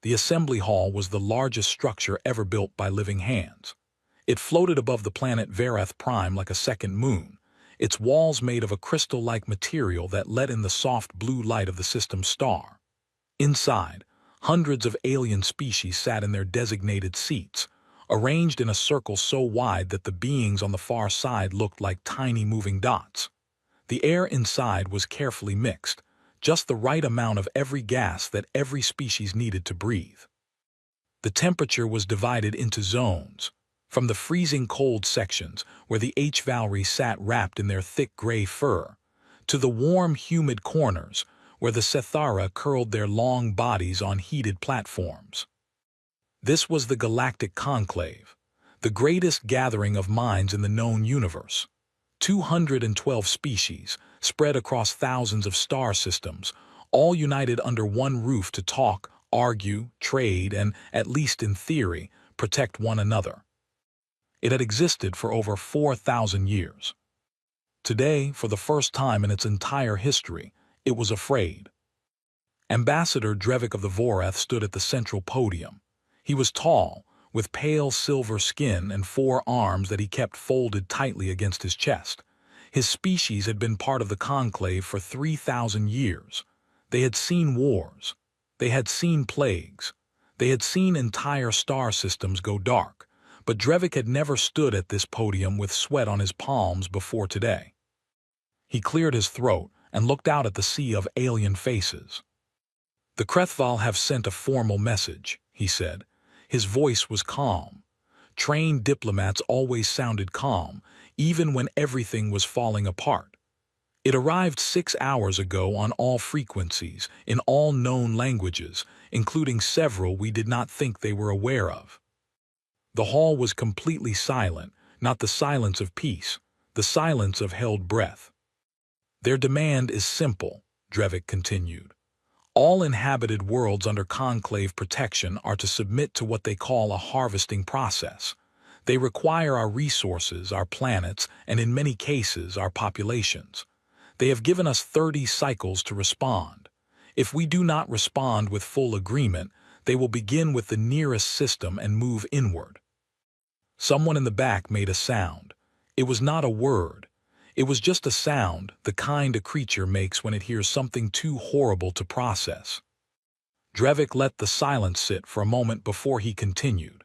The assembly hall was the largest structure ever built by living hands. It floated above the planet Verath Prime like a second moon, its walls made of a crystal-like material that let in the soft blue light of the system's star. Inside, hundreds of alien species sat in their designated seats, arranged in a circle so wide that the beings on the far side looked like tiny moving dots. The air inside was carefully mixed, just the right amount of every gas that every species needed to breathe. The temperature was divided into zones, from the freezing cold sections where the HFY sat wrapped in their thick gray fur, to the warm, humid corners where the Sethara curled their long bodies on heated platforms. This was the Galactic Conclave, the greatest gathering of minds in the known universe. 212 species, spread across thousands of star systems, all united under one roof to talk, argue, trade, and, at least in theory, protect one another. It had existed for over 4,000 years. Today, for the first time in its entire history, it was afraid. Ambassador Drevik of the Vorath stood at the central podium. He was tall, with pale silver skin and 4 arms that he kept folded tightly against his chest. His species had been part of the conclave for 3,000 years. They had seen wars. They had seen plagues. They had seen entire star systems go dark. But Drevik had never stood at this podium with sweat on his palms before today. He cleared his throat and looked out at the sea of alien faces. "The Krethval have sent a formal message," he said. His voice was calm. Trained diplomats always sounded calm, even when everything was falling apart. It arrived 6 hours ago on all frequencies, in all known languages, including several we did not think they were aware of. The hall was completely silent, not the silence of peace, the silence of held breath. "Their demand is simple," Drevik continued. "All inhabited worlds under conclave protection are to submit to what they call a harvesting process. They require our resources, our planets, and in many cases, our populations. They have given us 30 cycles to respond. If we do not respond with full agreement, they will begin with the nearest system and move inward." Someone in the back made a sound. It was not a word. It was just a sound, the kind a creature makes when it hears something too horrible to process. Drevik let the silence sit for a moment before he continued.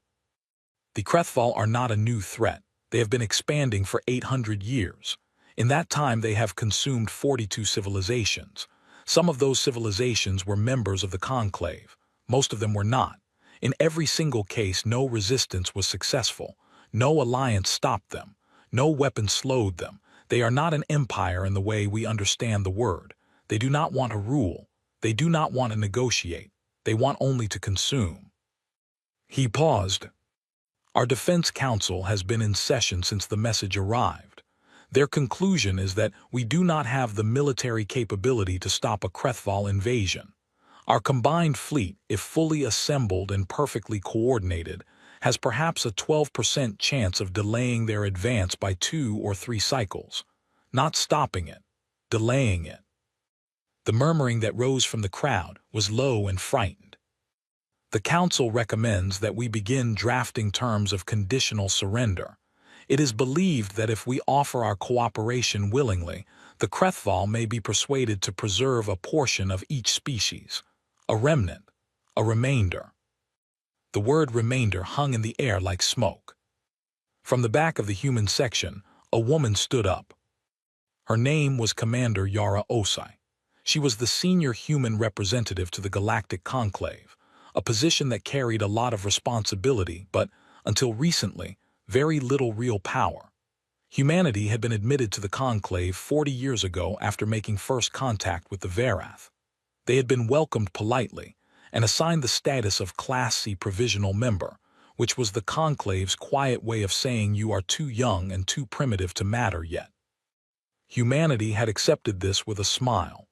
"The Krethval are not a new threat. They have been expanding for 800 years. In that time they have consumed 42 civilizations. Some of those civilizations were members of the Conclave. Most of them were not. In every single case, no resistance was successful. No alliance stopped them. No weapon slowed them. They are not an empire in the way we understand the word. They do not want to rule. They do not want to negotiate. They want only to consume." He paused. "Our Defense Council has been in session since the message arrived. Their conclusion is that we do not have the military capability to stop a Krethval invasion. Our combined fleet, if fully assembled and perfectly coordinated, has perhaps a 12% chance of delaying their advance by 2 or 3 cycles. Not stopping it, delaying it." The murmuring that rose from the crowd was low and frightened. "The Council recommends that we begin drafting terms of conditional surrender. It is believed that if we offer our cooperation willingly, the Krethval may be persuaded to preserve a portion of each species. A remnant, a remainder." The word remainder hung in the air like smoke. From the back of the human section, a woman stood up. Her name was Commander Yara Osai. She was the senior human representative to the Galactic Conclave, a position that carried a lot of responsibility, but, until recently, very little real power. Humanity had been admitted to the Conclave 40 years ago after making first contact with the Verath. They had been welcomed politely, and assigned the status of Class C provisional member, which was the Conclave's quiet way of saying you are too young and too primitive to matter yet. Humanity had accepted this with a smile.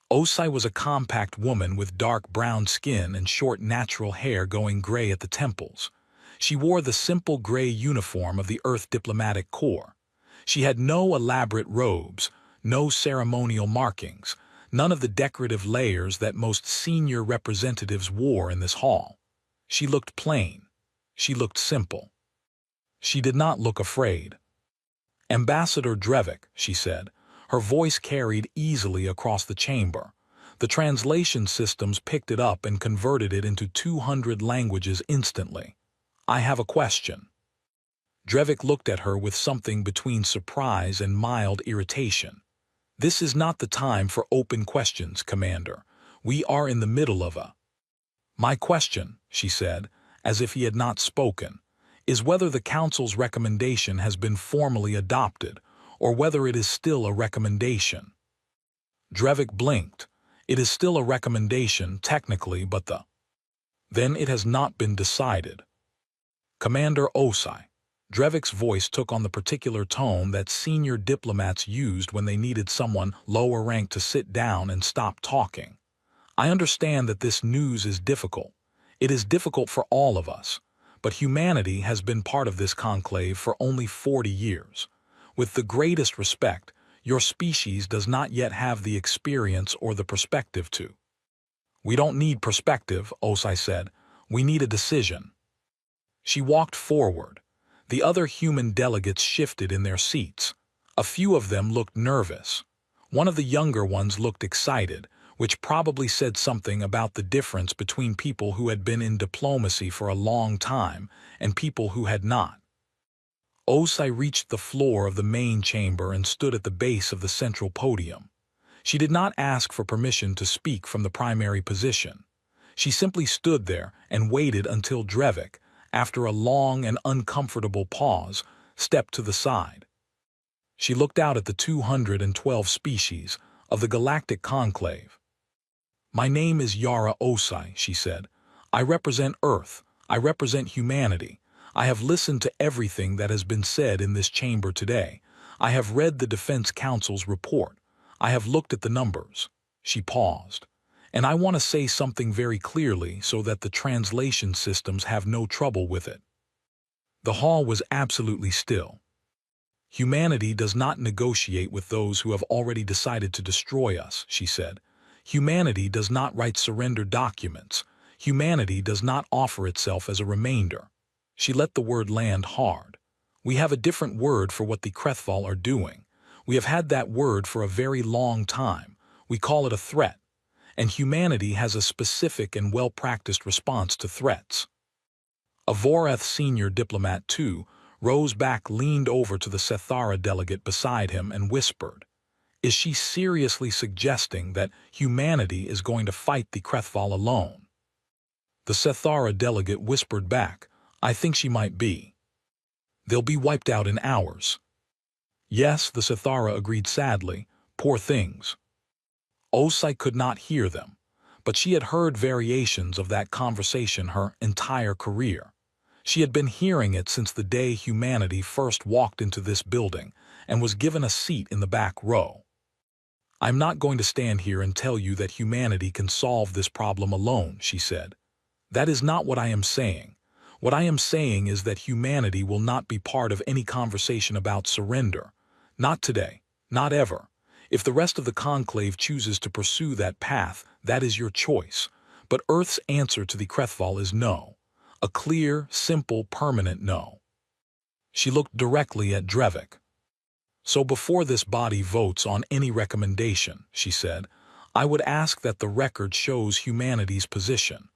Osai was a compact woman with dark brown skin and short natural hair going gray at the temples. She wore the simple gray uniform of the Earth Diplomatic Corps. She had no elaborate robes, no ceremonial markings, none of the decorative layers that most senior representatives wore in this hall. She looked plain. She looked simple. She did not look afraid. "Ambassador Drevik," she said. Her voice carried easily across the chamber. The translation systems picked it up and converted it into 200 languages instantly. "I have a question." Drevik looked at her with something between surprise and mild irritation. "This is not the time for open questions, Commander. We are in the middle of a—" "My question," she said, as if he had not spoken, "is whether the Council's recommendation has been formally adopted, or whether it is still a recommendation." Drevik blinked. "It is still a recommendation, technically, but the—" "Then it has not been decided." "Commander Osai." Drevik's voice took on the particular tone that senior diplomats used when they needed someone lower ranked to sit down and stop talking. "I understand that this news is difficult. It is difficult for all of us. But humanity has been part of this conclave for only 40 years. With the greatest respect, your species does not yet have the experience or the perspective to—" "We don't need perspective," Osai said. "We need a decision." She walked forward. The other human delegates shifted in their seats. A few of them looked nervous. One of the younger ones looked excited, which probably said something about the difference between people who had been in diplomacy for a long time and people who had not. Osai reached the floor of the main chamber and stood at the base of the central podium. She did not ask for permission to speak from the primary position. She simply stood there and waited until Drevik, after a long and uncomfortable pause, stepped to the side. She looked out at the 212 species of the galactic conclave. "My name is Yara Osai," she said. "I represent Earth. I represent humanity. I have listened to everything that has been said in this chamber today. I have read the Defense Council's report. I have looked at the numbers." She paused. "And I want to say something very clearly so that the translation systems have no trouble with it." The hall was absolutely still. "Humanity does not negotiate with those who have already decided to destroy us," she said. "Humanity does not write surrender documents. Humanity does not offer itself as a remainder." She let the word land hard. "We have a different word for what the Krethval are doing. We have had that word for a very long time. We call it a threat. And humanity has a specific and well-practiced response to threats." A Voreth senior diplomat, too, rose back, leaned over to the Sethara delegate beside him and whispered, "Is she seriously suggesting that humanity is going to fight the Krethval alone?" The Sethara delegate whispered back, "I think she might be. They'll be wiped out in hours." "Yes," the Sethara agreed sadly, "poor things." Osai could not hear them, but she had heard variations of that conversation her entire career. She had been hearing it since the day humanity first walked into this building and was given a seat in the back row. "I'm not going to stand here and tell you that humanity can solve this problem alone," she said. "That is not what I am saying. What I am saying is that humanity will not be part of any conversation about surrender. Not today, not ever. If the rest of the conclave chooses to pursue that path, that is your choice. But Earth's answer to the Krethval is no. A clear, simple, permanent no." She looked directly at Drevik. "So before this body votes on any recommendation," she said, "I would ask that the record shows humanity's position.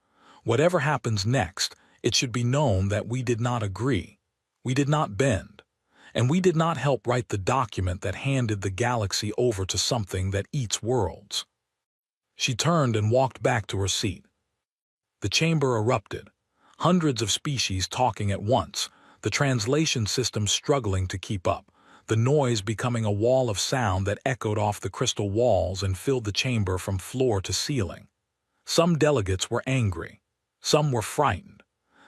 Whatever happens next, it should be known that we did not agree. We did not bend. And we did not help write the document that handed the galaxy over to something that eats worlds." She turned and walked back to her seat. The chamber erupted. Hundreds of species talking at once, the translation system struggling to keep up, the noise becoming a wall of sound that echoed off the crystal walls and filled the chamber from floor to ceiling. Some delegates were angry. Some were frightened.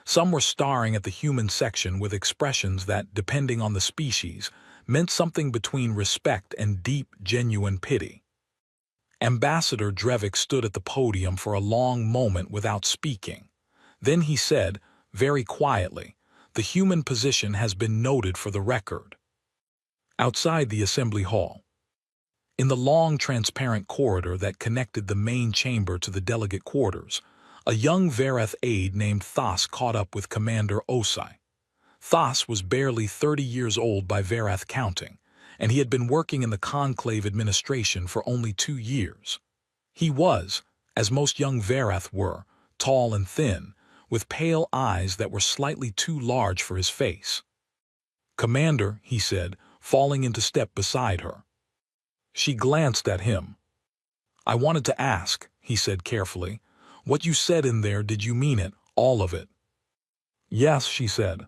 Some were staring at the human section with expressions that, depending on the species, meant something between respect and deep, genuine pity. Ambassador Drevik stood at the podium for a long moment without speaking. Then he said, very quietly, "The human position has been noted for the record." Outside the assembly hall, In the long, transparent corridor that connected the main chamber to the delegate quarters, a young Vareth aide named Thas caught up with Commander Osai. Thas was barely 30 years old by Vareth counting, and he had been working in the Conclave administration for only 2 years. He was, as most young Vareth were, tall and thin, with pale eyes that were slightly too large for his face. "Commander," he said, falling into step beside her. She glanced at him. "I wanted to ask," he said carefully, "what you said in there, did you mean it, all of it?" "Yes," she said.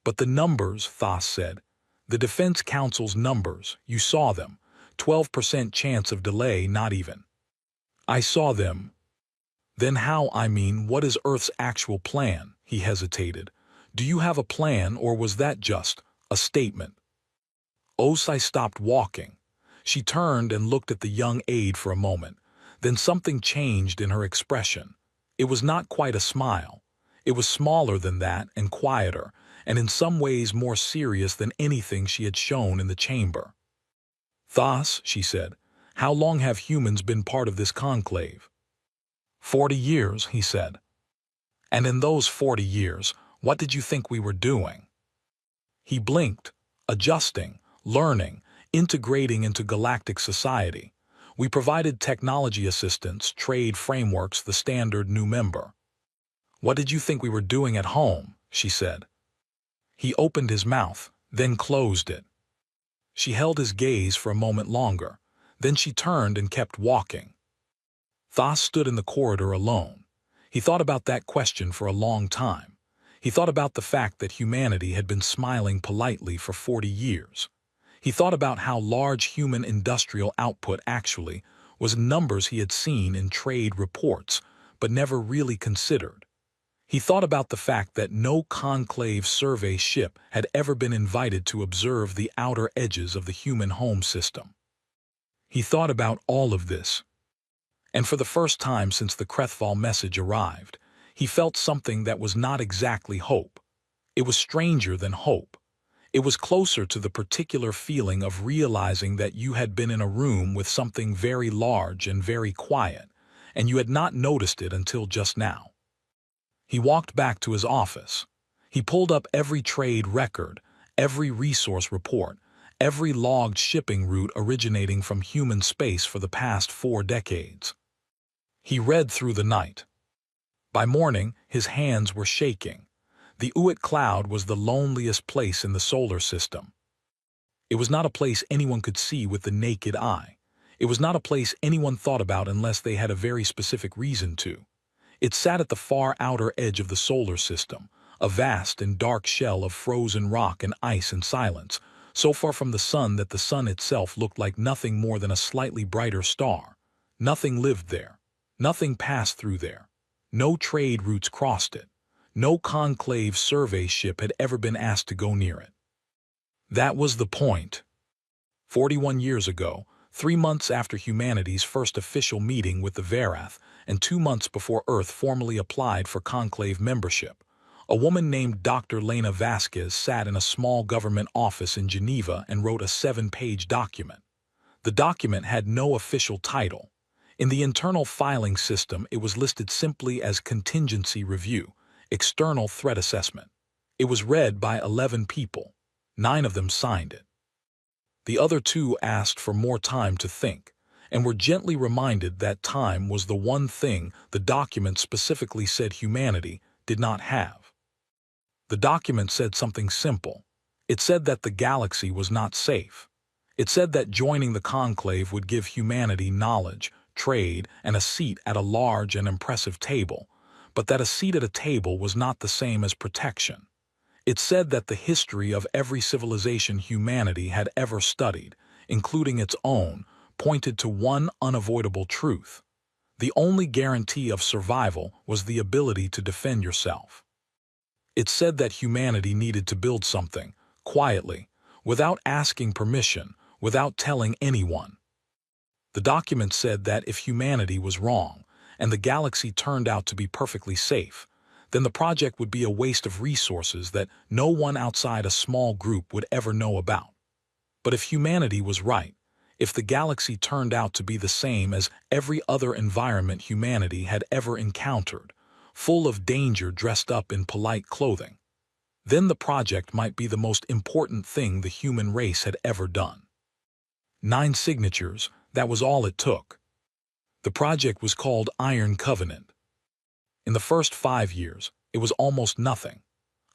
"But the numbers," Thas said. "The Defense Council's numbers, you saw them. 12% chance of delay, not even." "I saw them." "Then how, what is Earth's actual plan?" He hesitated. "Do you have a plan, or was that just a statement?" Osai stopped walking. She turned and looked at the young aide for a moment. Then something changed in her expression. It was not quite a smile. It was smaller than that and quieter, and in some ways more serious than anything she had shown in the chamber. "Thas," she said, "how long have humans been part of this conclave?" 40 years, he said. "And in those 40 years, what did you think we were doing?" He blinked, adjusting, learning, integrating into galactic society. "We provided technology assistance, trade frameworks, the standard new member." "What did you think we were doing at home?" she said. He opened his mouth, then closed it. She held his gaze for a moment longer. Then she turned and kept walking. Thas stood in the corridor alone. He thought about that question for a long time. He thought about the fact that humanity had been smiling politely for 40 years. He thought about how large human industrial output actually was numbers he had seen in trade reports, but never really considered. He thought about the fact that no conclave survey ship had ever been invited to observe the outer edges of the human home system. He thought about all of this. And for the first time since the Krethval message arrived, he felt something that was not exactly hope. It was stranger than hope. It was closer to the particular feeling of realizing that you had been in a room with something very large and very quiet, and you had not noticed it until just now. He walked back to his office. He pulled up every trade record, every resource report, every logged shipping route originating from human space for the past 4 decades. He read through the night. By morning, his hands were shaking. The Uit cloud was the loneliest place in the solar system. It was not a place anyone could see with the naked eye. It was not a place anyone thought about unless they had a very specific reason to. It sat at the far outer edge of the solar system, a vast and dark shell of frozen rock and ice and silence, so far from the sun that the sun itself looked like nothing more than a slightly brighter star. Nothing lived there. Nothing passed through there. No trade routes crossed it. No conclave survey ship had ever been asked to go near it. That was the point. 41 years ago, 3 months after humanity's first official meeting with the Varath, and 2 months before Earth formally applied for conclave membership, a woman named Dr. Lena Vasquez sat in a small government office in Geneva and wrote a 7-page document. The document had no official title. In the internal filing system, it was listed simply as Contingency Review, External Threat Assessment. It was read by 11 people. 9 of them signed it. The other 2 asked for more time to think, and were gently reminded that time was the one thing the document specifically said humanity did not have. The document said something simple. It said that the galaxy was not safe. It said that joining the conclave would give humanity knowledge, trade, and a seat at a large and impressive table, but that a seat at a table was not the same as protection. It said that the history of every civilization humanity had ever studied, including its own, pointed to one unavoidable truth. The only guarantee of survival was the ability to defend yourself. It said that humanity needed to build something, quietly, without asking permission, without telling anyone. The document said that if humanity was wrong, and the galaxy turned out to be perfectly safe, then the project would be a waste of resources that no one outside a small group would ever know about. But if humanity was right, If the galaxy turned out to be the same as every other environment humanity had ever encountered, full of danger dressed up in polite clothing, then the project might be the most important thing the human race had ever done. 9 signatures, that was all it took. The project was called Iron Covenant. In the first 5 years, it was almost nothing.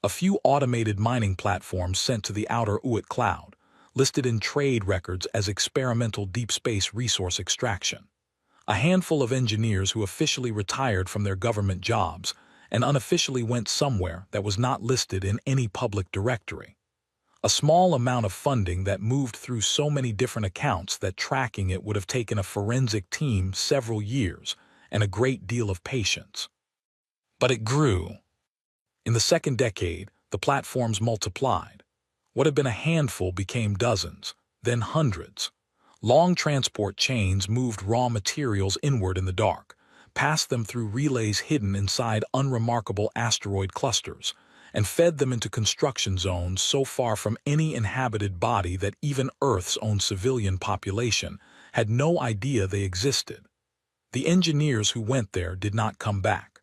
A few automated mining platforms sent to the outer Uit cloud, listed in trade records as experimental deep space resource extraction. A handful of engineers who officially retired from their government jobs and unofficially went somewhere that was not listed in any public directory. A small amount of funding that moved through so many different accounts that tracking it would have taken a forensic team several years and a great deal of patience. But it grew. In the second decade, the platforms multiplied. What had been a handful became dozens, then hundreds. Long transport chains moved raw materials inward in the dark, passed them through relays hidden inside unremarkable asteroid clusters, and fed them into construction zones so far from any inhabited body that even Earth's own civilian population had no idea they existed. The engineers who went there did not come back.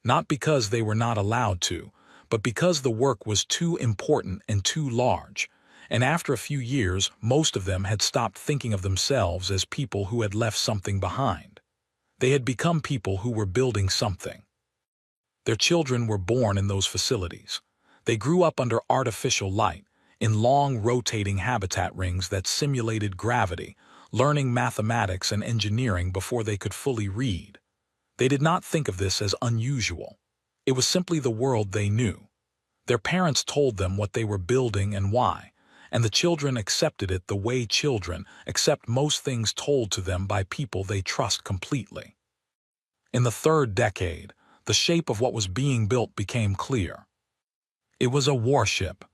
Not because they were not allowed to, but because the work was too important and too large, and after a few years, most of them had stopped thinking of themselves as people who had left something behind. They had become people who were building something. Their children were born in those facilities. They grew up under artificial light, in long rotating habitat rings that simulated gravity, learning mathematics and engineering before they could fully read. They did not think of this as unusual. It was simply the world they knew. Their parents told them what they were building and why, and the children accepted it the way children accept most things told to them by people they trust completely. In the third decade, the shape of what was being built became clear. It was a warship.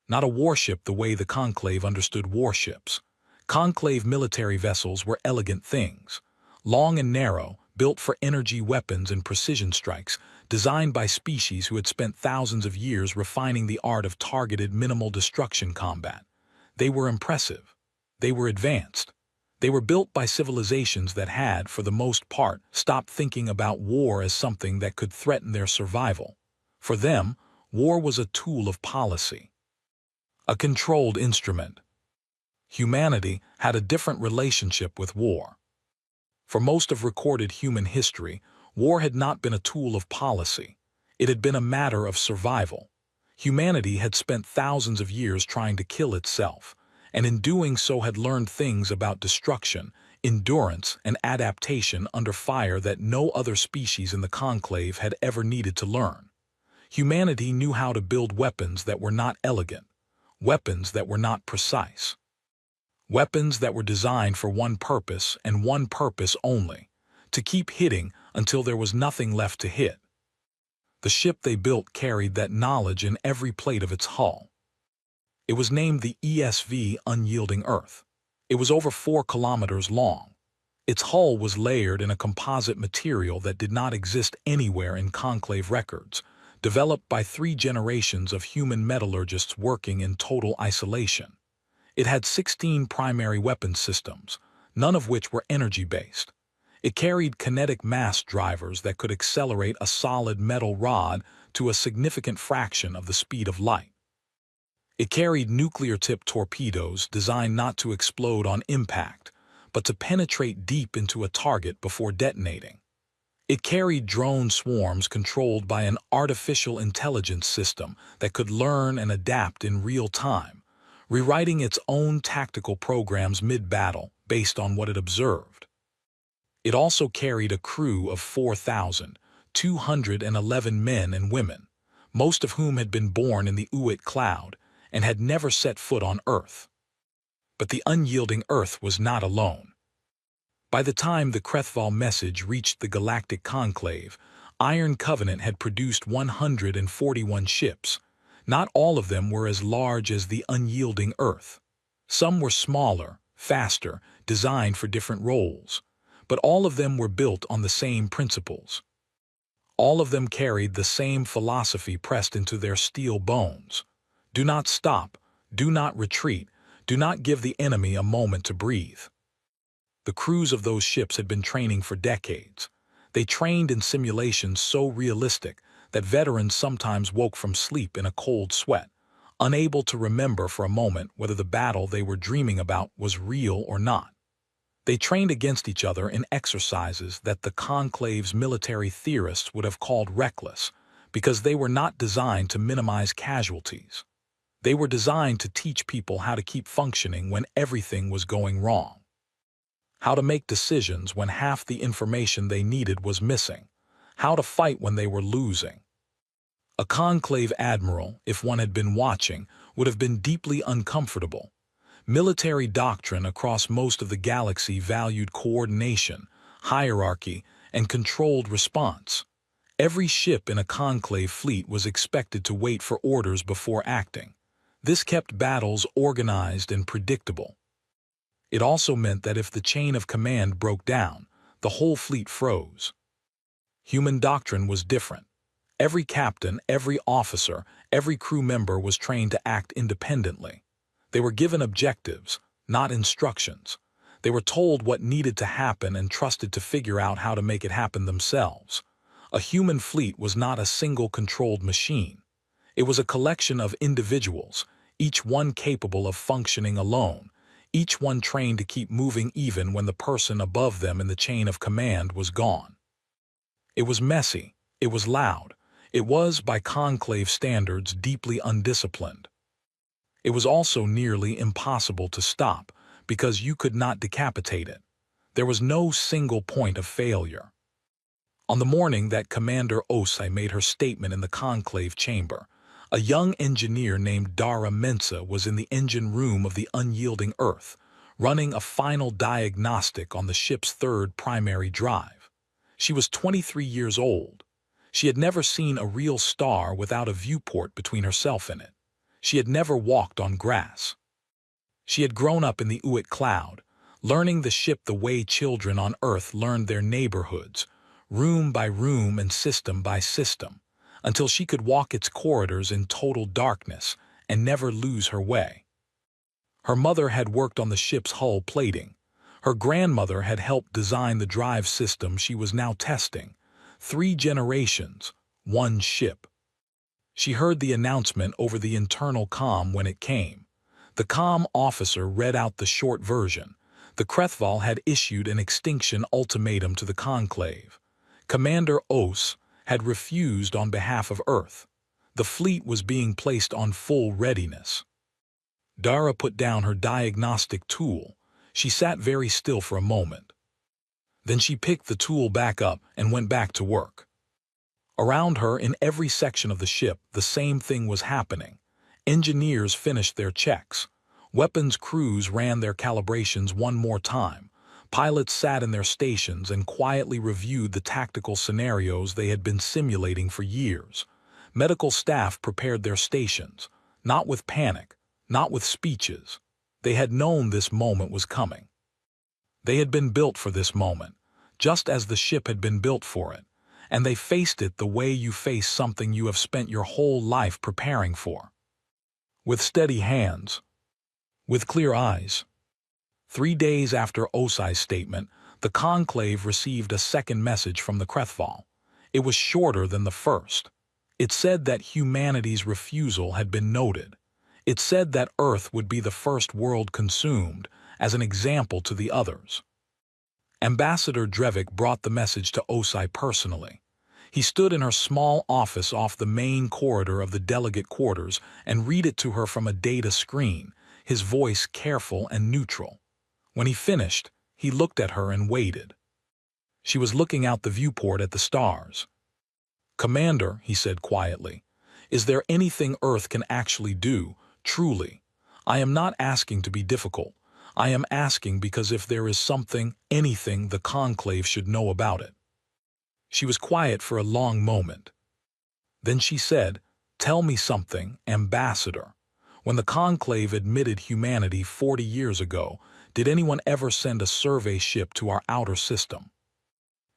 Not a warship the way the Conclave understood warships. Conclave military vessels were elegant things, long and narrow, built for energy weapons and precision strikes, designed by species who had spent thousands of years refining the art of targeted minimal destruction combat. They were impressive. They were advanced. They were built by civilizations that had, for the most part, stopped thinking about war as something that could threaten their survival. For them, war was a tool of policy, a controlled instrument. Humanity had a different relationship with war. For most of recorded human history, war had not been a tool of policy. It had been a matter of survival. Humanity had spent thousands of years trying to kill itself, and in doing so had learned things about destruction, endurance, and adaptation under fire that no other species in the Conclave had ever needed to learn. Humanity knew how to build weapons that were not elegant, weapons that were not precise. Weapons that were designed for one purpose and one purpose only, to keep hitting until there was nothing left to hit. The ship they built carried that knowledge in every plate of its hull. It was named the ESV Unyielding Earth. It was over 4 kilometers long. Its hull was layered in a composite material that did not exist anywhere in Conclave records, developed by 3 generations of human metallurgists working in total isolation. It had 16 primary weapon systems, none of which were energy-based. It carried kinetic mass drivers that could accelerate a solid metal rod to a significant fraction of the speed of light. It carried nuclear-tipped torpedoes designed not to explode on impact, but to penetrate deep into a target before detonating. It carried drone swarms controlled by an artificial intelligence system that could learn and adapt in real time, rewriting its own tactical programs mid-battle based on what it observed. It also carried a crew of 4,211 men and women, most of whom had been born in the Uit cloud and had never set foot on Earth. But the unyielding Earth was not alone. By the time the Krethval message reached the Galactic Conclave, Iron Covenant had produced 141 ships. Not all of them were as large as the unyielding Earth. Some were smaller, faster, designed for different roles. But all of them were built on the same principles. All of them carried the same philosophy pressed into their steel bones. Do not stop, do not retreat, Do not give the enemy a moment to breathe. The crews of those ships had been training for decades. They trained in simulations so realistic that veterans sometimes woke from sleep in a cold sweat, unable to remember for a moment whether the battle they were dreaming about was real or not. They trained against each other in exercises that the Conclave's military theorists would have called reckless, because they were not designed to minimize casualties. They were designed to teach people how to keep functioning when everything was going wrong. How to make decisions when half the information they needed was missing. How to fight when they were losing. A Conclave admiral, if one had been watching, would have been deeply uncomfortable. Military doctrine across most of the galaxy valued coordination, hierarchy, and controlled response. Every ship in a Conclave fleet was expected to wait for orders before acting. This kept battles organized and predictable. It also meant that if the chain of command broke down, the whole fleet froze. Human doctrine was different. Every captain, every officer, every crew member was trained to act independently. They were given objectives, not instructions. They were told what needed to happen and trusted to figure out how to make it happen themselves. A human fleet was not a single controlled machine. It was a collection of individuals, each one capable of functioning alone, each one trained to keep moving even when the person above them in the chain of command was gone. It was messy, it was loud, it was, by Conclave standards, deeply undisciplined. It was also nearly impossible to stop, because you could not decapitate it. There was no single point of failure. On the morning that Commander Osai made her statement in the Conclave chamber, a young engineer named Dara Mensa was in the engine room of the unyielding Earth, running a final diagnostic on the ship's third primary drive. She was 23 years old. She had never seen a real star without a viewport between herself and it. She had never walked on grass. She had grown up in the Uit cloud, learning the ship the way children on Earth learned their neighborhoods, room by room and system by system, until she could walk its corridors in total darkness and never lose her way. Her mother had worked on the ship's hull plating. Her grandmother had helped design the drive system she was now testing. 3 generations, 1 ship. She heard the announcement over the internal comm when it came. The comm officer read out the short version. The Krethval had issued an extinction ultimatum to the Conclave. Commander Os had refused on behalf of Earth. The fleet was being placed on full readiness. Dara put down her diagnostic tool. She sat very still for a moment. Then she picked the tool back up and went back to work. Around her, in every section of the ship, the same thing was happening. Engineers finished their checks. Weapons crews ran their calibrations one more time. Pilots sat in their stations and quietly reviewed the tactical scenarios they had been simulating for years. Medical staff prepared their stations, not with panic, not with speeches. They had known this moment was coming. They had been built for this moment, just as the ship had been built for it, and they faced it the way you face something you have spent your whole life preparing for. With steady hands, with clear eyes. 3 days after Osai's statement, the Conclave received a second message from the Krethval. It was shorter than the first. It said that humanity's refusal had been noted. It said that Earth would be the first world consumed, as an example to the others. Ambassador Drevik brought the message to Osai personally. He stood in her small office off the main corridor of the delegate quarters and read it to her from a data screen, his voice careful and neutral. When he finished, he looked at her and waited. She was looking out the viewport at the stars. "Commander," he said quietly, "is there anything Earth can actually do, truly? I am not asking to be difficult. I am asking because if there is something, anything, the Conclave should know about it." She was quiet for a long moment. Then she said, "Tell me something, Ambassador. When the Conclave admitted humanity 40 years ago, did anyone ever send a survey ship to our outer system?"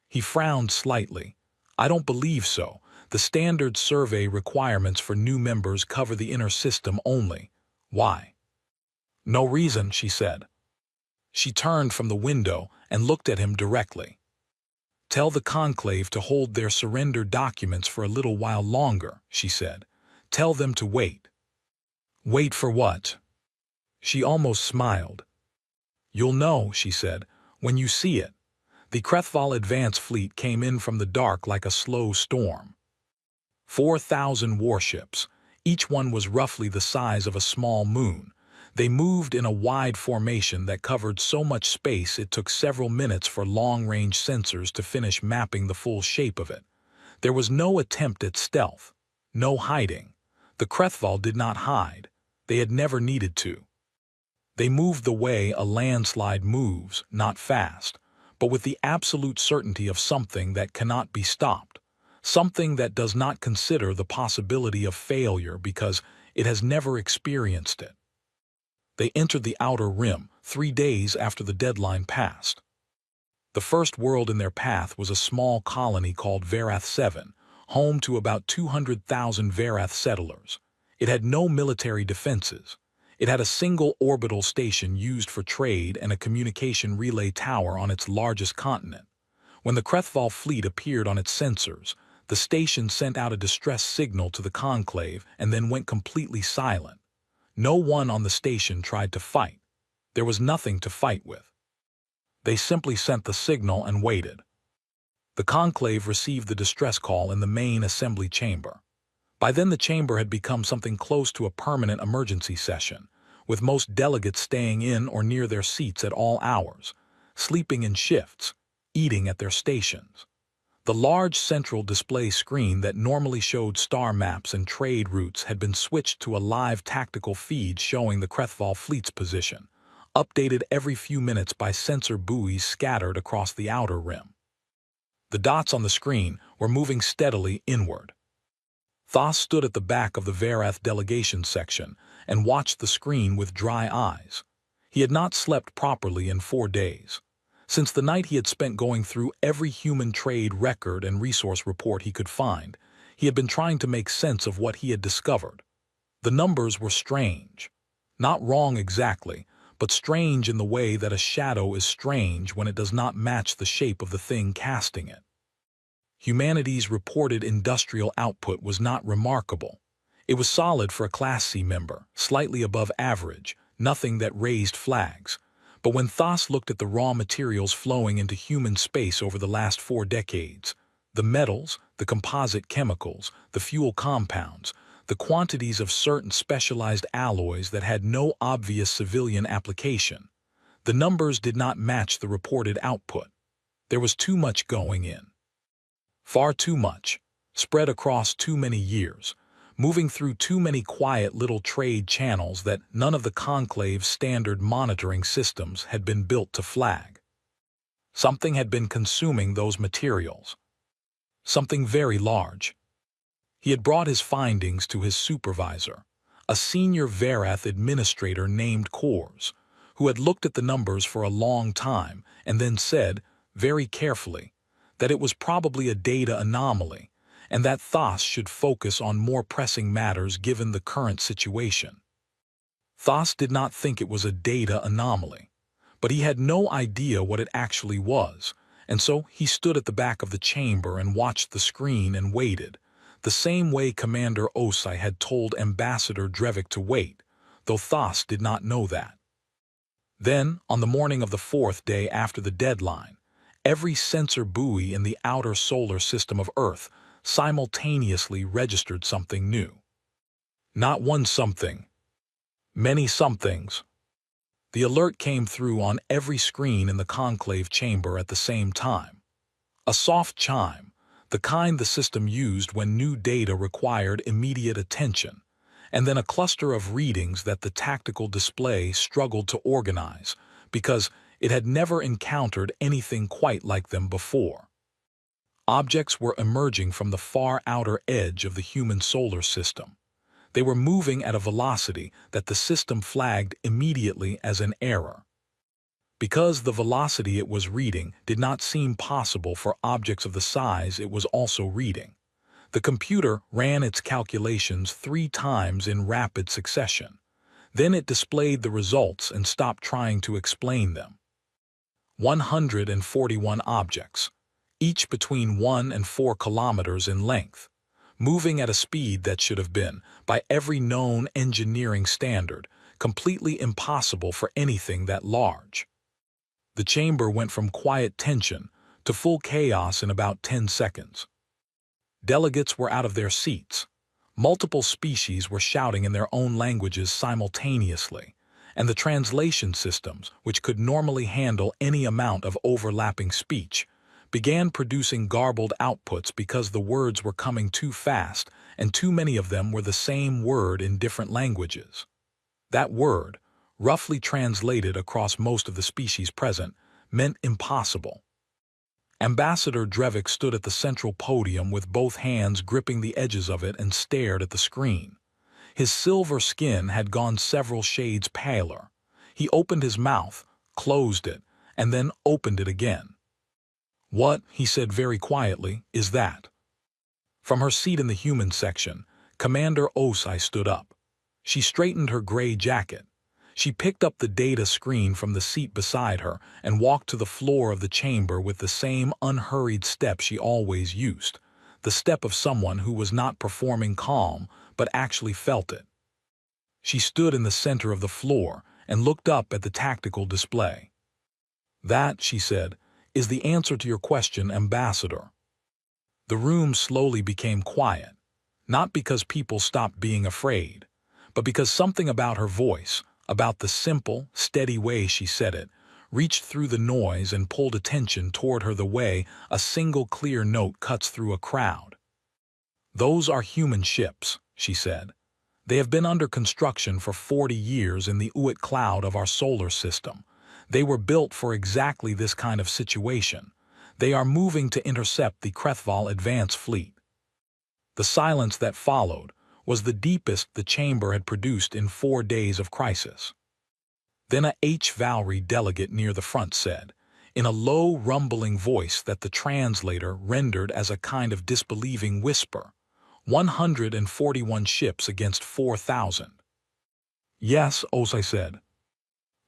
He frowned slightly. "I don't believe so. The standard survey requirements for new members cover the inner system only." "Why?" No reason, she said. She turned from the window and looked at him directly. Tell the conclave to hold their surrender documents for a little while longer, she said. Tell them to wait. Wait for what? She almost smiled. You'll know, she said, when you see it. The Krethval advance fleet came in from the dark like a slow storm. 4,000 warships. Each one was roughly the size of a small moon. They moved in a wide formation that covered so much space it took several minutes for long-range sensors to finish mapping the full shape of it. There was no attempt at stealth, no hiding. The Krethval did not hide. They had never needed to. They moved the way a landslide moves, not fast, but with the absolute certainty of something that cannot be stopped. Something that does not consider the possibility of failure because it has never experienced it. They entered the outer rim 3 days after the deadline passed. The first world in their path was a small colony called Varath 7, home to about 200,000 Varath settlers. It had no military defenses. It had a single orbital station used for trade and a communication relay tower on its largest continent. When the Krethval fleet appeared on its sensors, the station sent out a distress signal to the conclave and then went completely silent. No one on the station tried to fight. There was nothing to fight with. They simply sent the signal and waited. The conclave received the distress call in the main assembly chamber. By then the chamber had become something close to a permanent emergency session, with most delegates staying in or near their seats at all hours, sleeping in shifts, eating at their stations. The large central display screen that normally showed star maps and trade routes had been switched to a live tactical feed showing the Krethval fleet's position, updated every few minutes by sensor buoys scattered across the outer rim. The dots on the screen were moving steadily inward. Thas stood at the back of the Varath delegation section and watched the screen with dry eyes. He had not slept properly in 4 days. Since the night he had spent going through every human trade record and resource report he could find, he had been trying to make sense of what he had discovered. The numbers were strange. Not wrong exactly, but strange in the way that a shadow is strange when it does not match the shape of the thing casting it. Humanity's reported industrial output was not remarkable. It was solid for a Class C member, slightly above average, nothing that raised flags. But when Thas looked at the raw materials flowing into human space over the last 4 decades, the metals, the composite chemicals, the fuel compounds, the quantities of certain specialized alloys that had no obvious civilian application, the numbers did not match the reported output. There was too much going in. Far too much, spread across too many years, moving through too many quiet little trade channels that none of the conclave's standard monitoring systems had been built to flag. Something had been consuming those materials. Something very large. He had brought his findings to his supervisor, a senior Varath administrator named Kors, who had looked at the numbers for a long time and then said, very carefully, that it was probably a data anomaly, and that Thas should focus on more pressing matters given the current situation. Thas did not think it was a data anomaly, but he had no idea what it actually was, and so he stood at the back of the chamber and watched the screen and waited, the same way Commander Osai had told Ambassador Drevik to wait, though Thas did not know that. Then, on the morning of the 4th day after the deadline, every sensor buoy in the outer solar system of Earth simultaneously registered something new. Not one something. Many somethings. The alert came through on every screen in the conclave chamber at the same time. A soft chime, the kind the system used when new data required immediate attention, and then a cluster of readings that the tactical display struggled to organize because it had never encountered anything quite like them before. Objects were emerging from the far outer edge of the human solar system. They were moving at a velocity that the system flagged immediately as an error. Because the velocity it was reading did not seem possible for objects of the size it was also reading, the computer ran its calculations 3 times in rapid succession. Then it displayed the results and stopped trying to explain them. 141 objects, each between 1 and 4 kilometers in length, moving at a speed that should have been, by every known engineering standard, completely impossible for anything that large. The chamber went from quiet tension to full chaos in about 10 seconds. Delegates were out of their seats. Multiple species were shouting in their own languages simultaneously, and the translation systems, which could normally handle any amount of overlapping speech, began producing garbled outputs because the words were coming too fast and too many of them were the same word in different languages. That word, roughly translated across most of the species present, meant impossible. Ambassador Drevik stood at the central podium with both hands gripping the edges of it and stared at the screen. His silver skin had gone several shades paler. He opened his mouth, closed it, and then opened it again. "What," he said very quietly, "is that?" From her seat in the human section, Commander Osai stood up. She straightened her gray jacket. She picked up the data screen from the seat beside her and walked to the floor of the chamber with the same unhurried step she always used, the step of someone who was not performing calm but actually felt it. She stood in the center of the floor and looked up at the tactical display. "That," she said, "is the answer to your question, Ambassador." The room slowly became quiet, not because people stopped being afraid, but because something about her voice, about the simple, steady way she said it, reached through the noise and pulled attention toward her the way a single clear note cuts through a crowd. "Those are human ships," she said. "They have been under construction for 40 years in the Oort cloud of our solar system. They were built for exactly this kind of situation. They are moving to intercept the Krethval advance fleet." The silence that followed was the deepest the chamber had produced in 4 days of crisis. Then a HFY delegate near the front said, in a low, rumbling voice that the translator rendered as a kind of disbelieving whisper, 141 ships against 4,000. "Yes," Osai said.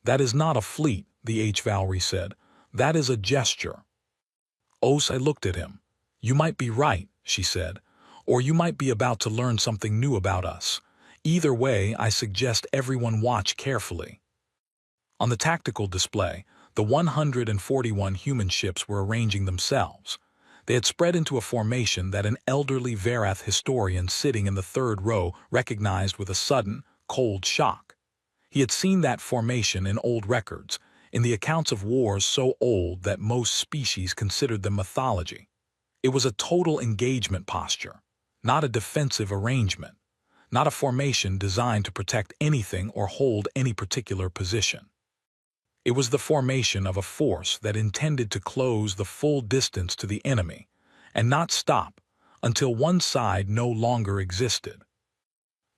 "That is not a fleet," the HFY said. "That is a gesture." Osai looked at him. "You might be right," she said. "Or you might be about to learn something new about us. Either way, I suggest everyone watch carefully." On the tactical display, the 141 human ships were arranging themselves. They had spread into a formation that an elderly Verath historian sitting in the third row recognized with a sudden, cold shock. He had seen that formation in old records, in the accounts of wars so old that most species considered them mythology. It was a total engagement posture, not a defensive arrangement, not a formation designed to protect anything or hold any particular position. It was the formation of a force that intended to close the full distance to the enemy, and not stop until one side no longer existed.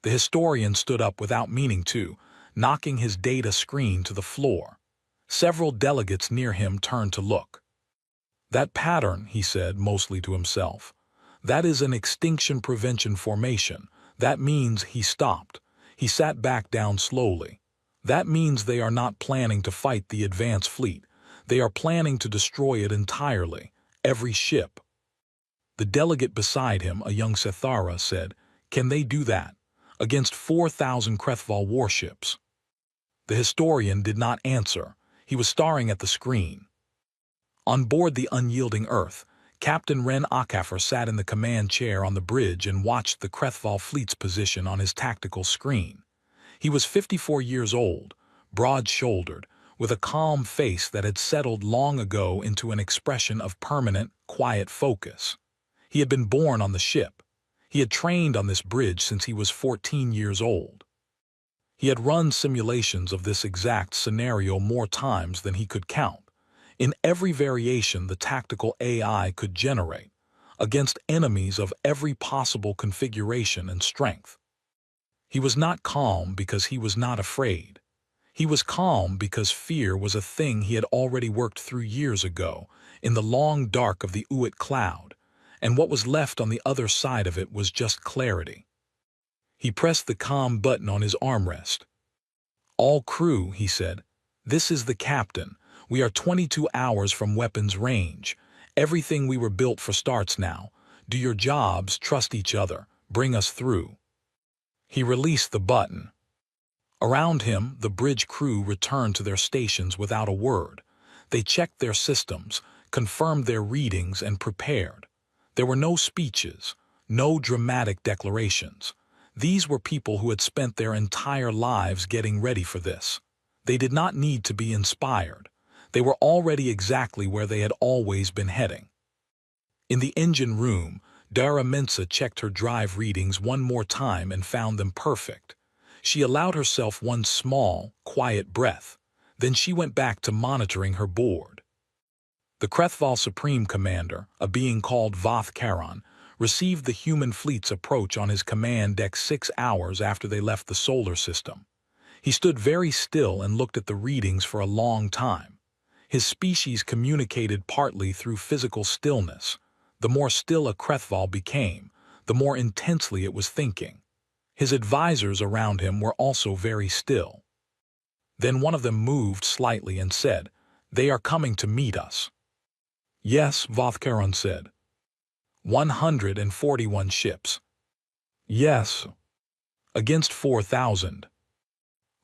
The historian stood up without meaning to, knocking his data screen to the floor. Several delegates near him turned to look. "That pattern," he said, mostly to himself, "that is an extinction prevention formation. That means," he stopped. He sat back down slowly. "That means they are not planning to fight the advance fleet. They are planning to destroy it entirely, every ship." The delegate beside him, a young Sethara, said, "Can they do that? Against 4,000 Krethval warships?" The historian did not answer. He was staring at the screen. On board the unyielding Earth, Captain Ren Akafer sat in the command chair on the bridge and watched the Krethval fleet's position on his tactical screen. He was 54 years old, broad-shouldered, with a calm face that had settled long ago into an expression of permanent, quiet focus. He had been born on the ship. He had trained on this bridge since he was 14 years old. He had run simulations of this exact scenario more times than he could count, in every variation the tactical AI could generate, against enemies of every possible configuration and strength. He was not calm because he was not afraid. He was calm because fear was a thing he had already worked through years ago, in the long dark of the Oort cloud, and what was left on the other side of it was just clarity. He pressed the calm button on his armrest. "All crew," he said. "This is the captain. We are 22 hours from weapons range. Everything we were built for starts now. Do your jobs, trust each other, bring us through." He released the button. Around him, the bridge crew returned to their stations without a word. They checked their systems, confirmed their readings, and prepared. There were no speeches, no dramatic declarations. These were people who had spent their entire lives getting ready for this. They did not need to be inspired. They were already exactly where they had always been heading. In the engine room, Dara Mensa checked her drive readings one more time and found them perfect. She allowed herself one small, quiet breath. Then she went back to monitoring her board. The Krethval Supreme Commander, a being called Voth Kharon, received the human fleet's approach on his command deck 6 hours after they left the solar system. He stood very still and looked at the readings for a long time. His species communicated partly through physical stillness. The more still a Krethval became, the more intensely it was thinking. His advisors around him were also very still. Then one of them moved slightly and said, "They are coming to meet us." "Yes," Voth Kharon said. 141 ships. "Yes." "Against 4,000.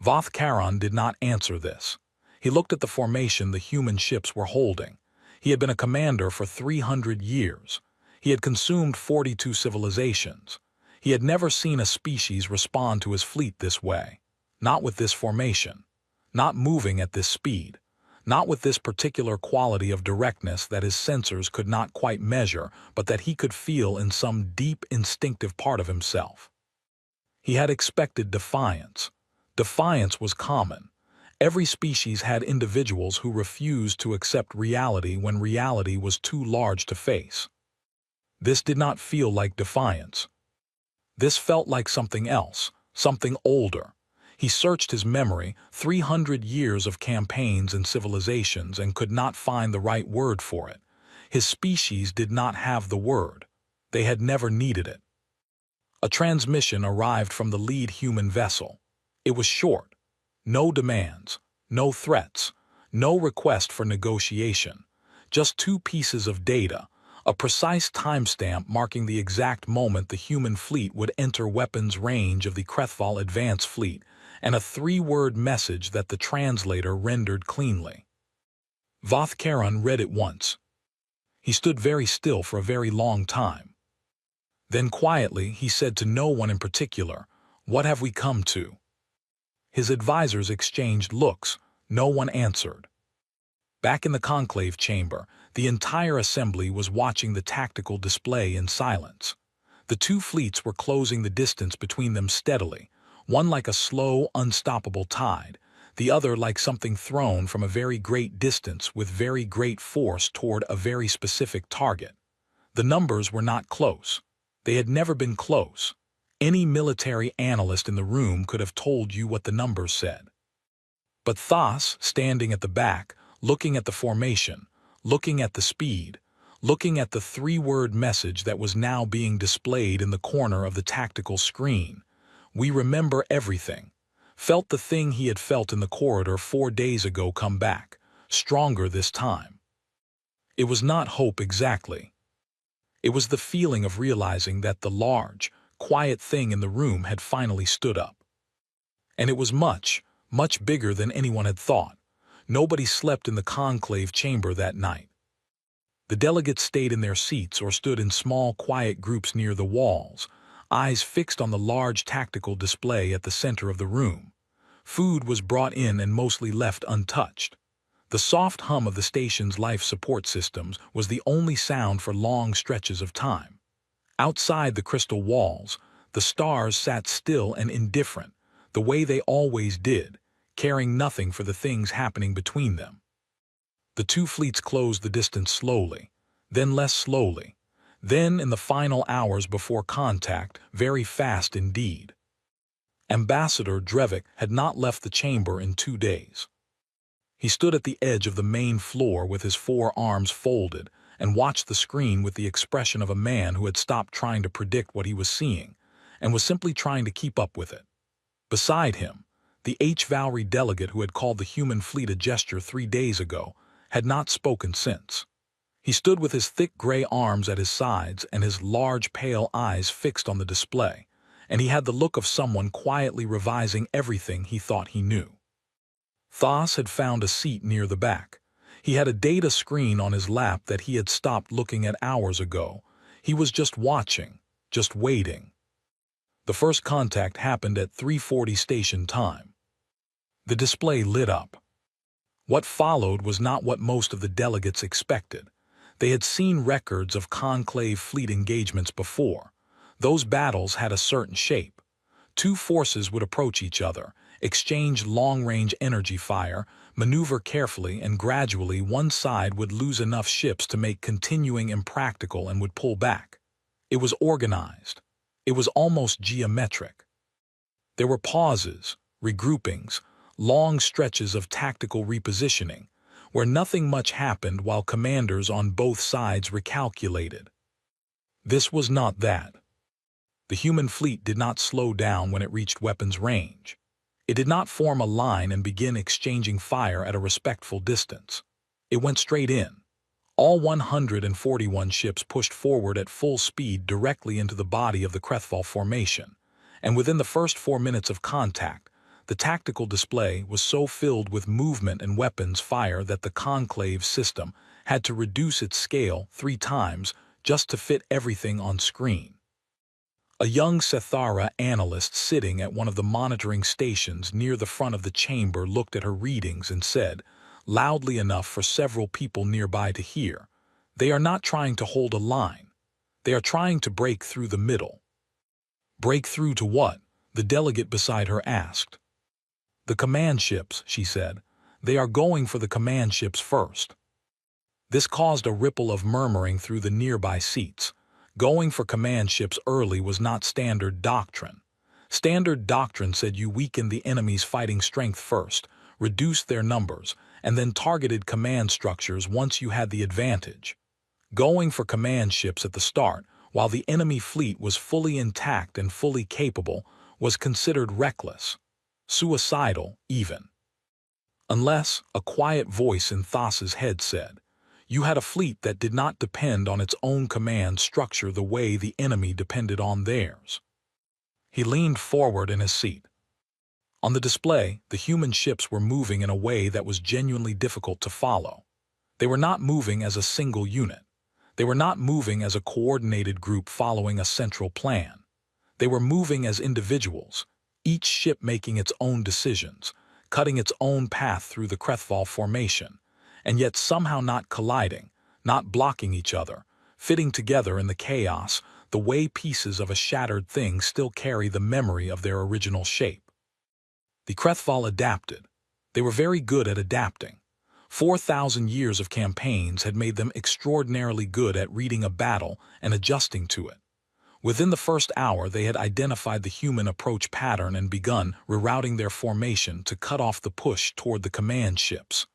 Voth Kharon did not answer this. He looked at the formation the human ships were holding. He had been a commander for 300 years. He had consumed 42 civilizations. He had never seen a species respond to his fleet this way. Not with this formation. Not moving at this speed. Not with this particular quality of directness that his sensors could not quite measure, but that he could feel in some deep instinctive part of himself. He had expected defiance. Defiance was common. Every species had individuals who refused to accept reality when reality was too large to face. This did not feel like defiance. This felt like something else, something older. He searched his memory, 300 years of campaigns and civilizations, and could not find the right word for it. His species did not have the word. They had never needed it. A transmission arrived from the lead human vessel. It was short. No demands, no threats, no request for negotiation. Just 2 pieces of data, a precise timestamp marking the exact moment the human fleet would enter weapons range of the Krethval Advance Fleet, and a 3-word message that the translator rendered cleanly. Voth Kharon read it once. He stood very still for a very long time. Then quietly he said to no one in particular, "What have we come to?" His advisors exchanged looks. No one answered. Back in the conclave chamber, the entire assembly was watching the tactical display in silence. The 2 fleets were closing the distance between them steadily, one like a slow, unstoppable tide, the other like something thrown from a very great distance with very great force toward a very specific target. The numbers were not close. They had never been close. Any military analyst in the room could have told you what the numbers said. But Thas, standing at the back, looking at the formation, looking at the speed, looking at the 3-word message that was now being displayed in the corner of the tactical screen, "We remember everything," felt the thing he had felt in the corridor 4 days ago come back, stronger this time. It was not hope exactly. It was the feeling of realizing that the large, quiet thing in the room had finally stood up. And it was much, much bigger than anyone had thought. Nobody slept in the conclave chamber that night. The delegates stayed in their seats or stood in small, quiet groups near the walls, eyes fixed on the large tactical display at the center of the room. Food was brought in and mostly left untouched. The soft hum of the station's life support systems was the only sound for long stretches of time. Outside the crystal walls, the stars sat still and indifferent, the way they always did, caring nothing for the things happening between them. The 2 fleets closed the distance slowly, then less slowly, then in the final hours before contact, very fast indeed. Ambassador Drevik had not left the chamber in 2 days. He stood at the edge of the main floor with his 4 arms folded and watched the screen with the expression of a man who had stopped trying to predict what he was seeing and was simply trying to keep up with it. Beside him, The HFY delegate who had called the human fleet a gesture 3 days ago had not spoken since. He stood with his thick gray arms at his sides and his large pale eyes fixed on the display, and he had the look of someone quietly revising everything he thought he knew. Thas had found a seat near the back. He had a data screen on his lap that he had stopped looking at hours ago. He was just watching, just waiting. The first contact happened at 3:40 station time. The display lit up. What followed was not what most of the delegates expected. They had seen records of conclave fleet engagements before. Those battles had a certain shape. Two forces would approach each other, exchange long-range energy fire, maneuver carefully, and gradually one side would lose enough ships to make continuing impractical and would pull back. It was organized. It was almost geometric. There were pauses, regroupings, long stretches of tactical repositioning, where nothing much happened while commanders on both sides recalculated. This was not that. The human fleet did not slow down when it reached weapons range. It did not form a line and begin exchanging fire at a respectful distance. It went straight in. All 141 ships pushed forward at full speed directly into the body of the Krethval formation, and within the first 4 minutes of contact, the tactical display was so filled with movement and weapons fire that the conclave system had to reduce its scale 3 times just to fit everything on screen. A young Sethara analyst sitting at one of the monitoring stations near the front of the chamber looked at her readings and said, loudly enough for several people nearby to hear, "They are not trying to hold a line. They are trying to break through the middle." "Break through to what?" the delegate beside her asked. "The command ships," she said. "They are going for the command ships first." This caused a ripple of murmuring through the nearby seats. Going for command ships early was not standard doctrine. Standard doctrine said you weakened the enemy's fighting strength first, reduced their numbers, and then targeted command structures once you had the advantage. Going for command ships at the start, while the enemy fleet was fully intact and fully capable, was considered reckless. Suicidal, even. Unless, a quiet voice in Thas's head said, you had a fleet that did not depend on its own command structure the way the enemy depended on theirs. He leaned forward in his seat. On the display, the human ships were moving in a way that was genuinely difficult to follow. They were not moving as a single unit. They were not moving as a coordinated group following a central plan. They were moving as individuals, each ship making its own decisions, cutting its own path through the Krethval formation, and yet somehow not colliding, not blocking each other, fitting together in the chaos the way pieces of a shattered thing still carry the memory of their original shape. The Krethval adapted. They were very good at adapting. 4,000 years of campaigns had made them extraordinarily good at reading a battle and adjusting to it. Within the first hour, they had identified the human approach pattern and begun rerouting their formation to cut off the push toward the command ships.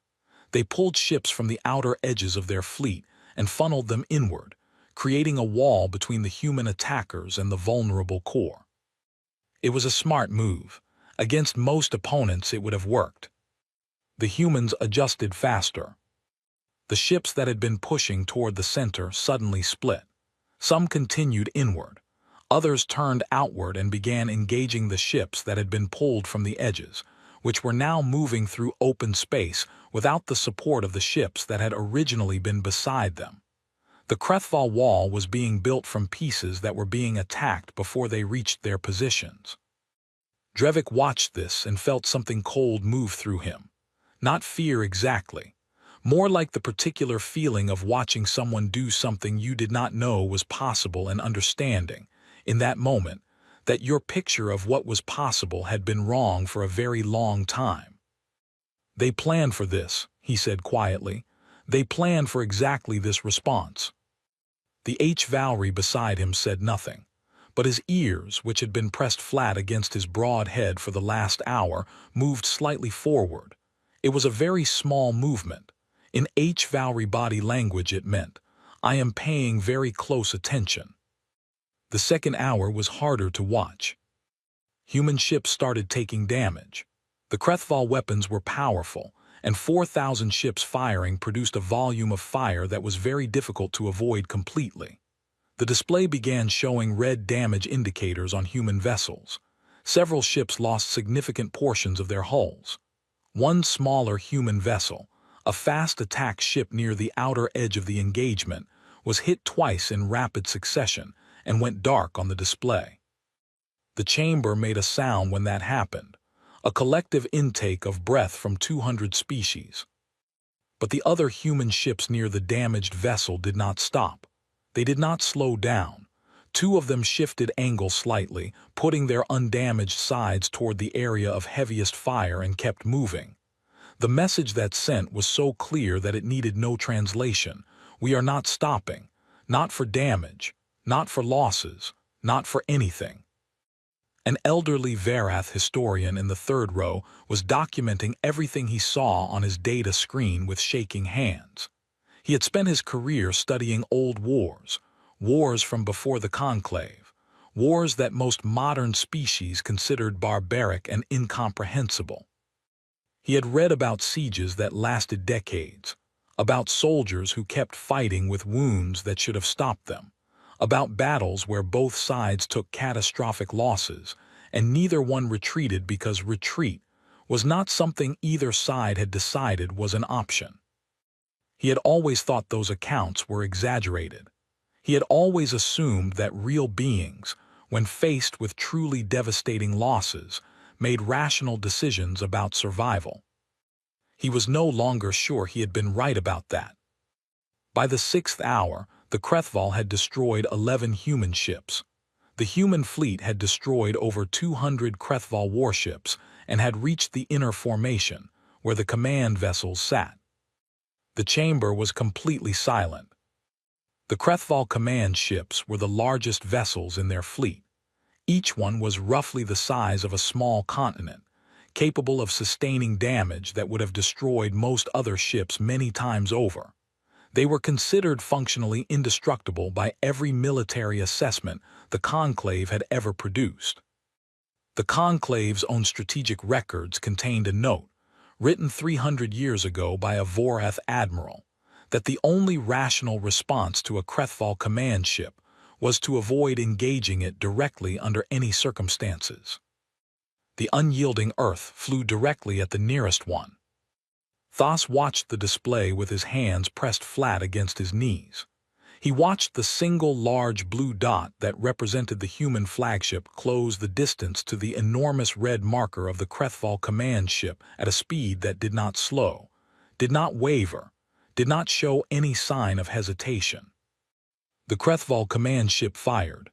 They pulled ships from the outer edges of their fleet and funneled them inward, creating a wall between the human attackers and the vulnerable core. It was a smart move. Against most opponents, it would have worked. The humans adjusted faster. The ships that had been pushing toward the center suddenly split. Some continued inward. Others turned outward and began engaging the ships that had been pulled from the edges, which were now moving through open space without the support of the ships that had originally been beside them. The Krethval wall was being built from pieces that were being attacked before they reached their positions. Drevik watched this and felt something cold move through him. Not fear exactly. More like the particular feeling of watching someone do something you did not know was possible and understanding, in that moment, that your picture of what was possible had been wrong for a very long time. They planned for this, he said quietly. They planned for exactly this response. The HFY beside him said nothing, but his ears, which had been pressed flat against his broad head for the last hour, moved slightly forward. It was a very small movement. In HFY body language it meant, I am paying very close attention. The second hour was harder to watch. Human ships started taking damage. The Krethval weapons were powerful, and 4,000 ships firing produced a volume of fire that was very difficult to avoid completely. The display began showing red damage indicators on human vessels. Several ships lost significant portions of their hulls. One smaller human vessel, a fast attack ship near the outer edge of the engagement, was hit twice in rapid succession and went dark on the display. The chamber made a sound when that happened, a collective intake of breath from 200 species. But the other human ships near the damaged vessel did not stop. They did not slow down. Two of them shifted angle slightly, putting their undamaged sides toward the area of heaviest fire and kept moving. The message that sent was so clear that it needed no translation. We are not stopping. Not for damage. Not for losses. Not for anything. An elderly Verath historian in the third row was documenting everything he saw on his data screen with shaking hands. He had spent his career studying old wars, wars from before the Conclave, wars that most modern species considered barbaric and incomprehensible. He had read about sieges that lasted decades, about soldiers who kept fighting with wounds that should have stopped them, about battles where both sides took catastrophic losses and neither one retreated because retreat was not something either side had decided was an option. He had always thought those accounts were exaggerated. He had always assumed that real beings, when faced with truly devastating losses, made rational decisions about survival. He was no longer sure he had been right about that. By the 6th hour, the Krethval had destroyed 11 human ships. The human fleet had destroyed over 200 Krethval warships and had reached the inner formation, where the command vessels sat. The chamber was completely silent. The Krethval command ships were the largest vessels in their fleet. Each one was roughly the size of a small continent, capable of sustaining damage that would have destroyed most other ships many times over. They were considered functionally indestructible by every military assessment the Conclave had ever produced. The Conclave's own strategic records contained a note, written 300 years ago by a Vorath admiral, that the only rational response to a Krethval command ship was to avoid engaging it directly under any circumstances. The unyielding Earth flew directly at the nearest one. Thas watched the display with his hands pressed flat against his knees. He watched the single large blue dot that represented the human flagship close the distance to the enormous red marker of the Krethval command ship at a speed that did not slow, did not waver, did not show any sign of hesitation. The Krethval command ship fired.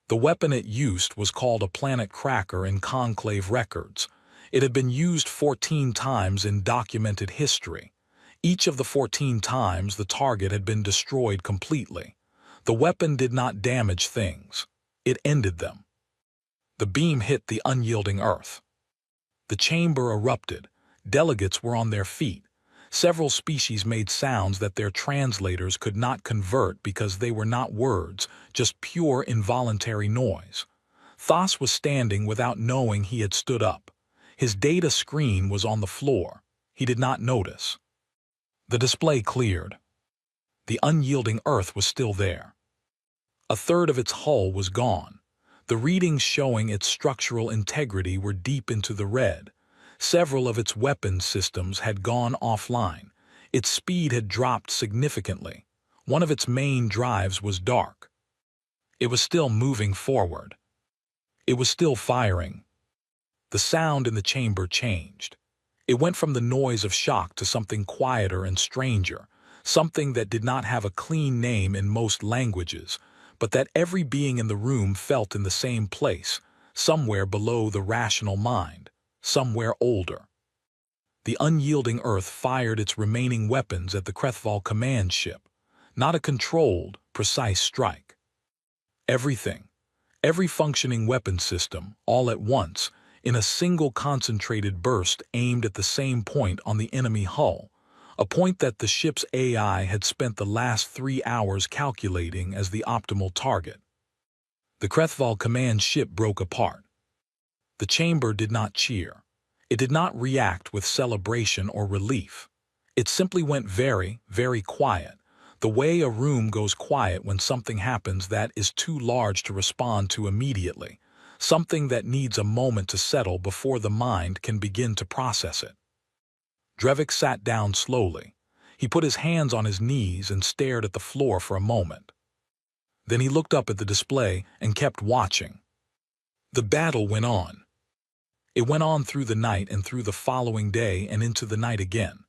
The weapon it used was called a planet cracker in Conclave records. It had been used 14 times in documented history. Each of the 14 times the target had been destroyed completely. The weapon did not damage things. It ended them. The beam hit the unyielding Earth. The chamber erupted. Delegates were on their feet. Several species made sounds that their translators could not convert because they were not words, just pure involuntary noise. Thas was standing without knowing he had stood up. His data screen was on the floor. He did not notice. The display cleared. The unyielding Earth was still there. A third of its hull was gone. The readings showing its structural integrity were deep into the red. Several of its weapons systems had gone offline. Its speed had dropped significantly. One of its main drives was dark. It was still moving forward. It was still firing. The sound in the chamber changed. It went from the noise of shock to something quieter and stranger, something that did not have a clean name in most languages, but that every being in the room felt in the same place, somewhere below the rational mind, somewhere older. The unyielding Earth fired its remaining weapons at the Krethval command ship, not a controlled, precise strike. Everything, every functioning weapon system, all at once, in a single concentrated burst aimed at the same point on the enemy hull, a point that the ship's AI had spent the last 3 hours calculating as the optimal target. The Krethval command ship broke apart. The chamber did not cheer. It did not react with celebration or relief. It simply went very, very quiet, the way a room goes quiet when something happens that is too large to respond to immediately, something that needs a moment to settle before the mind can begin to process it. Drevik sat down slowly. He put his hands on his knees and stared at the floor for a moment. Then he looked up at the display and kept watching. The battle went on. It went on through the night and through the following day and into the night again.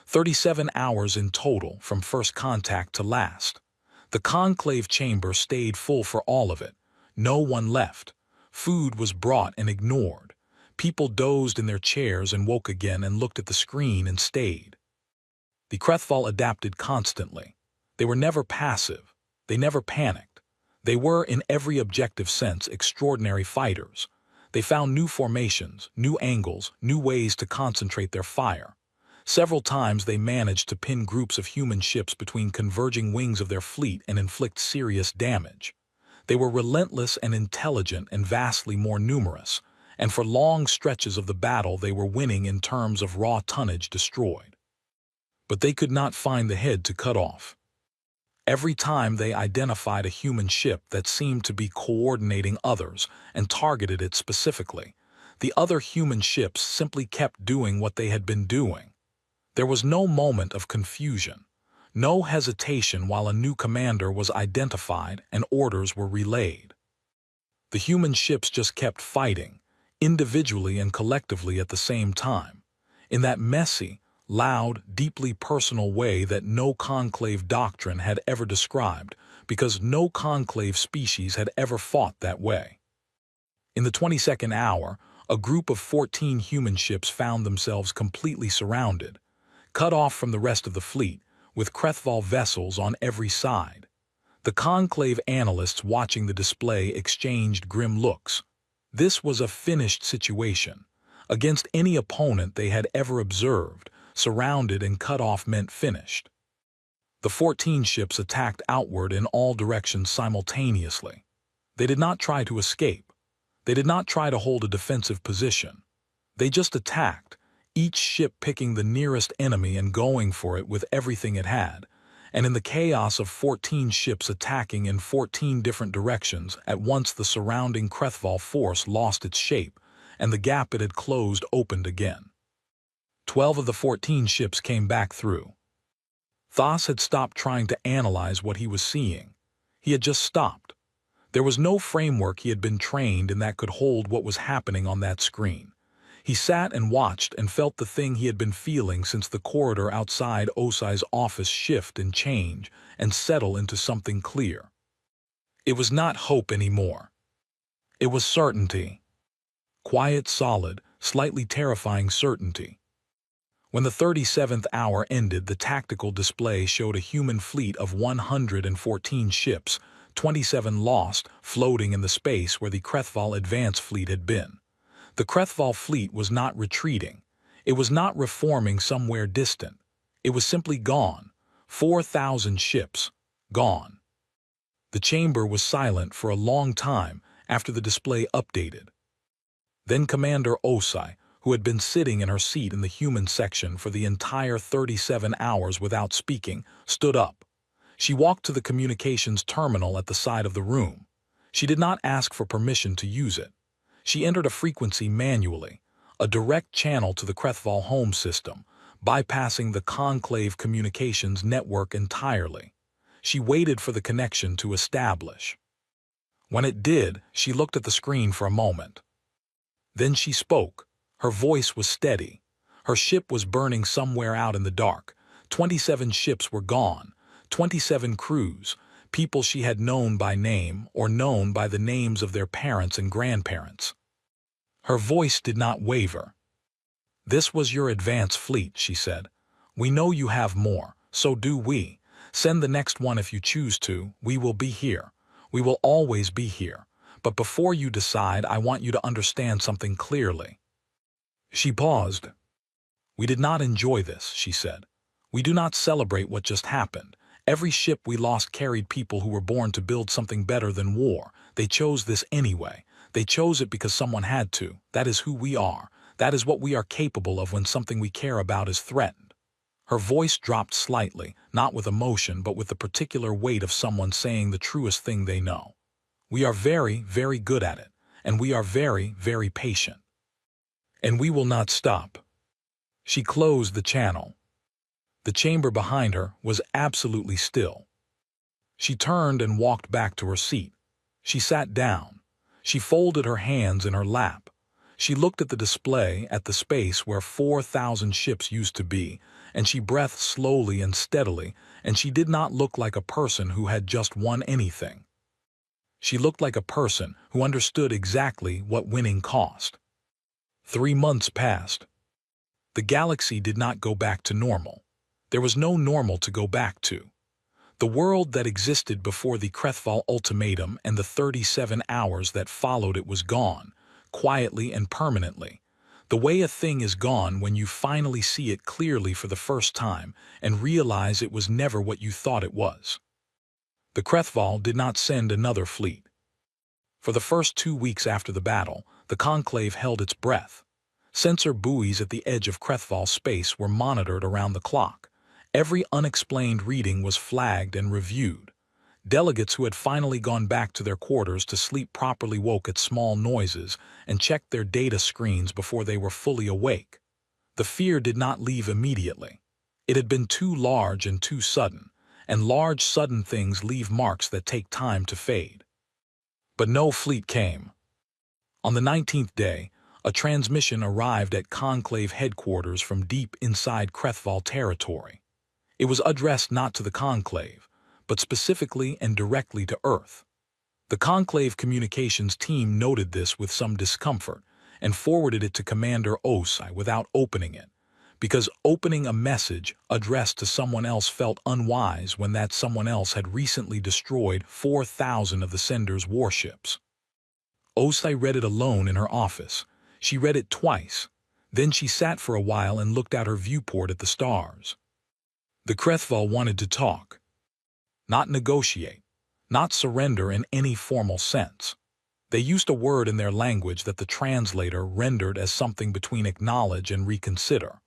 37 hours in total from first contact to last. The conclave chamber stayed full for all of it. No one left. Food was brought and ignored. People dozed in their chairs and woke again and looked at the screen and stayed. The Krethval adapted constantly. They were never passive. They never panicked. They were, in every objective sense, extraordinary fighters. They found new formations, new angles, new ways to concentrate their fire. Several times they managed to pin groups of human ships between converging wings of their fleet and inflict serious damage. They were relentless and intelligent and vastly more numerous, and for long stretches of the battle they were winning in terms of raw tonnage destroyed. But they could not find the head to cut off. Every time they identified a human ship that seemed to be coordinating others and targeted it specifically, the other human ships simply kept doing what they had been doing. There was no moment of confusion, no hesitation while a new commander was identified and orders were relayed. The human ships just kept fighting, individually and collectively at the same time, in that messy, loud, deeply personal way that no conclave doctrine had ever described, because no conclave species had ever fought that way. In the 22nd hour, a group of 14 human ships found themselves completely surrounded, cut off from the rest of the fleet, with Krethval vessels on every side. The conclave analysts watching the display exchanged grim looks. This was a finished situation. Against any opponent they had ever observed, surrounded and cut off meant finished. The 14 ships attacked outward in all directions simultaneously. They did not try to escape. They did not try to hold a defensive position. They just attacked, each ship picking the nearest enemy and going for it with everything it had, and in the chaos of 14 ships attacking in 14 different directions, at once the surrounding Krethval force lost its shape, and the gap it had closed opened again. 12 of the 14 ships came back through. Thas had stopped trying to analyze what he was seeing. He had just stopped. There was no framework he had been trained in that could hold what was happening on that screen. He sat and watched and felt the thing he had been feeling since the corridor outside Osai's office shift and change and settle into something clear. It was not hope anymore. It was certainty. Quiet, solid, slightly terrifying certainty. When the 37th hour ended, the tactical display showed a human fleet of 114 ships, 27 lost, floating in the space where the Krethval advance fleet had been. The Krethval fleet was not retreating. It was not reforming somewhere distant. It was simply gone. 4,000 ships, gone. The chamber was silent for a long time after the display updated. Then Commander Osai, who had been sitting in her seat in the human section for the entire 37 hours without speaking, stood up. She walked to the communications terminal at the side of the room. She did not ask for permission to use it. She entered a frequency manually, a direct channel to the Krethval home system, bypassing the conclave communications network entirely. She waited for the connection to establish. When it did, she looked at the screen for a moment. Then she spoke. Her voice was steady. Her ship was burning somewhere out in the dark. 27 ships were gone. 27 crews, people she had known by name or known by the names of their parents and grandparents. Her voice did not waver. "This was your advance fleet," she said. "We know you have more, so do we. Send the next one if you choose to. We will be here. We will always be here. But before you decide, I want you to understand something clearly." She paused. "We did not enjoy this," she said. "We do not celebrate what just happened. Every ship we lost carried people who were born to build something better than war. They chose this anyway. They chose it because someone had to. That is who we are. That is what we are capable of when something we care about is threatened. Her voice dropped slightly, not with emotion but with the particular weight of someone saying the truest thing they know. We are very, very good at it, and we are very, very patient. And we will not stop. She closed the channel. The chamber behind her was absolutely still. She turned and walked back to her seat. She sat down. She folded her hands in her lap. She looked at the display at the space where 4,000 ships used to be, and she breathed slowly and steadily, and she did not look like a person who had just won anything. She looked like a person who understood exactly what winning cost. 3 months passed. The galaxy did not go back to normal. There was no normal to go back to. The world that existed before the Krethval ultimatum and the 37 hours that followed it was gone, quietly and permanently. The way a thing is gone when you finally see it clearly for the first time and realize it was never what you thought it was. The Krethval did not send another fleet. For the first 2 weeks after the battle, the Conclave held its breath. Sensor buoys at the edge of Krethval space were monitored around the clock. Every unexplained reading was flagged and reviewed. Delegates who had finally gone back to their quarters to sleep properly woke at small noises and checked their data screens before they were fully awake. The fear did not leave immediately. It had been too large and too sudden, and large sudden things leave marks that take time to fade. But no fleet came. On the 19th day, a transmission arrived at Conclave headquarters from deep inside Krethval territory. It was addressed not to the Conclave, but specifically and directly to Earth. The Conclave communications team noted this with some discomfort and forwarded it to Commander Osai without opening it, because opening a message addressed to someone else felt unwise when that someone else had recently destroyed 4,000 of the sender's warships. Osai read it alone in her office. She read it twice. Then she sat for a while and looked out her viewport at the stars. The Krethval wanted to talk. Not negotiate. Not surrender in any formal sense. They used a word in their language that the translator rendered as something between acknowledge and reconsider.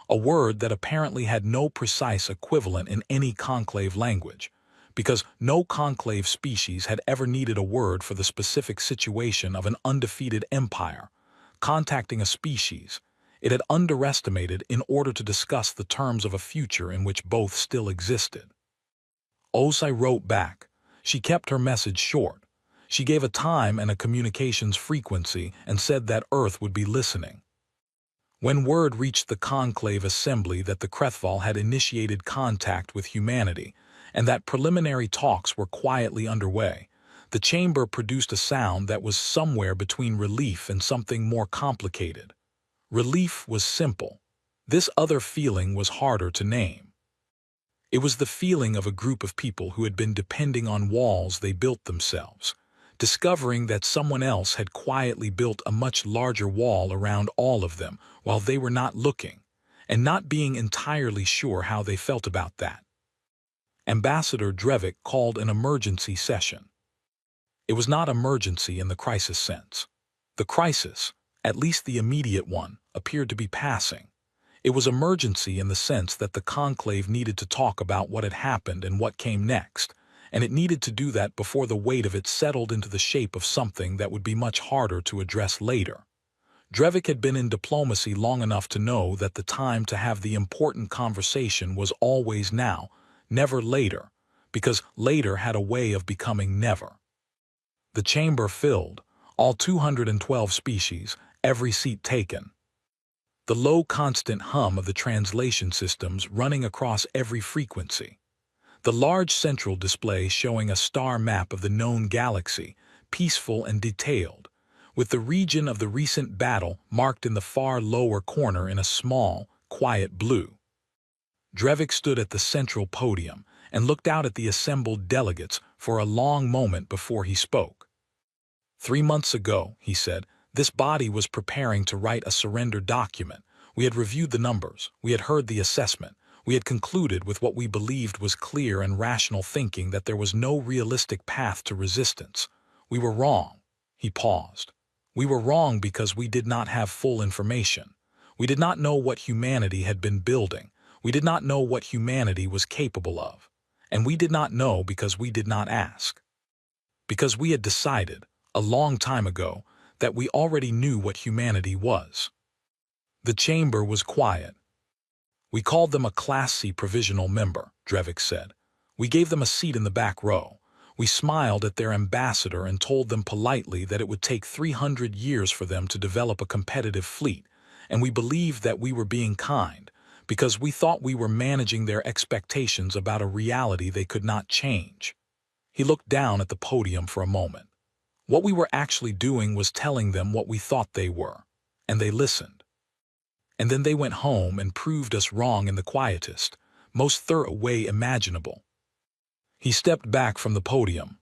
A word that apparently had no precise equivalent in any Conclave language, because no Conclave species had ever needed a word for the specific situation of an undefeated empire contacting a species it had underestimated in order to discuss the terms of a future in which both still existed. Osai wrote back. She kept her message short. She gave a time and a communications frequency and said that Earth would be listening. When word reached the Conclave Assembly that the Krethval had initiated contact with humanity and that preliminary talks were quietly underway, the chamber produced a sound that was somewhere between relief and something more complicated. Relief was simple. This other feeling was harder to name. It was the feeling of a group of people who had been depending on walls they built themselves, discovering that someone else had quietly built a much larger wall around all of them while they were not looking, and not being entirely sure how they felt about that. Ambassador Drevik called an emergency session. It was not emergency in the crisis sense. The crisis, at least the immediate one, appeared to be passing. It was emergency in the sense that the Conclave needed to talk about what had happened and what came next, and it needed to do that before the weight of it settled into the shape of something that would be much harder to address later. Drevik had been in diplomacy long enough to know that the time to have the important conversation was always now, never later, because later had a way of becoming never. The chamber filled, all 212 species, every seat taken. The low constant hum of the translation systems running across every frequency. The large central display showing a star map of the known galaxy, peaceful and detailed, with the region of the recent battle marked in the far lower corner in a small, quiet blue. Drevik stood at the central podium and looked out at the assembled delegates for a long moment before he spoke. 3 months ago, he said, this body was preparing to write a surrender document. We had reviewed the numbers. We had heard the assessment. We had concluded with what we believed was clear and rational thinking that there was no realistic path to resistance. We were wrong. He paused. We were wrong because we did not have full information. We did not know what humanity had been building. We did not know what humanity was capable of. And we did not know because we did not ask. Because we had decided, a long time ago, that we already knew what humanity was. The chamber was quiet. We called them a Class C provisional member, Drevik said. We gave them a seat in the back row. We smiled at their ambassador and told them politely that it would take 300 years for them to develop a competitive fleet, and we believed that we were being kind, because we thought we were managing their expectations about a reality they could not change. He looked down at the podium for a moment. What we were actually doing was telling them what we thought they were, and they listened. And then they went home and proved us wrong in the quietest, most thorough way imaginable. He stepped back from the podium.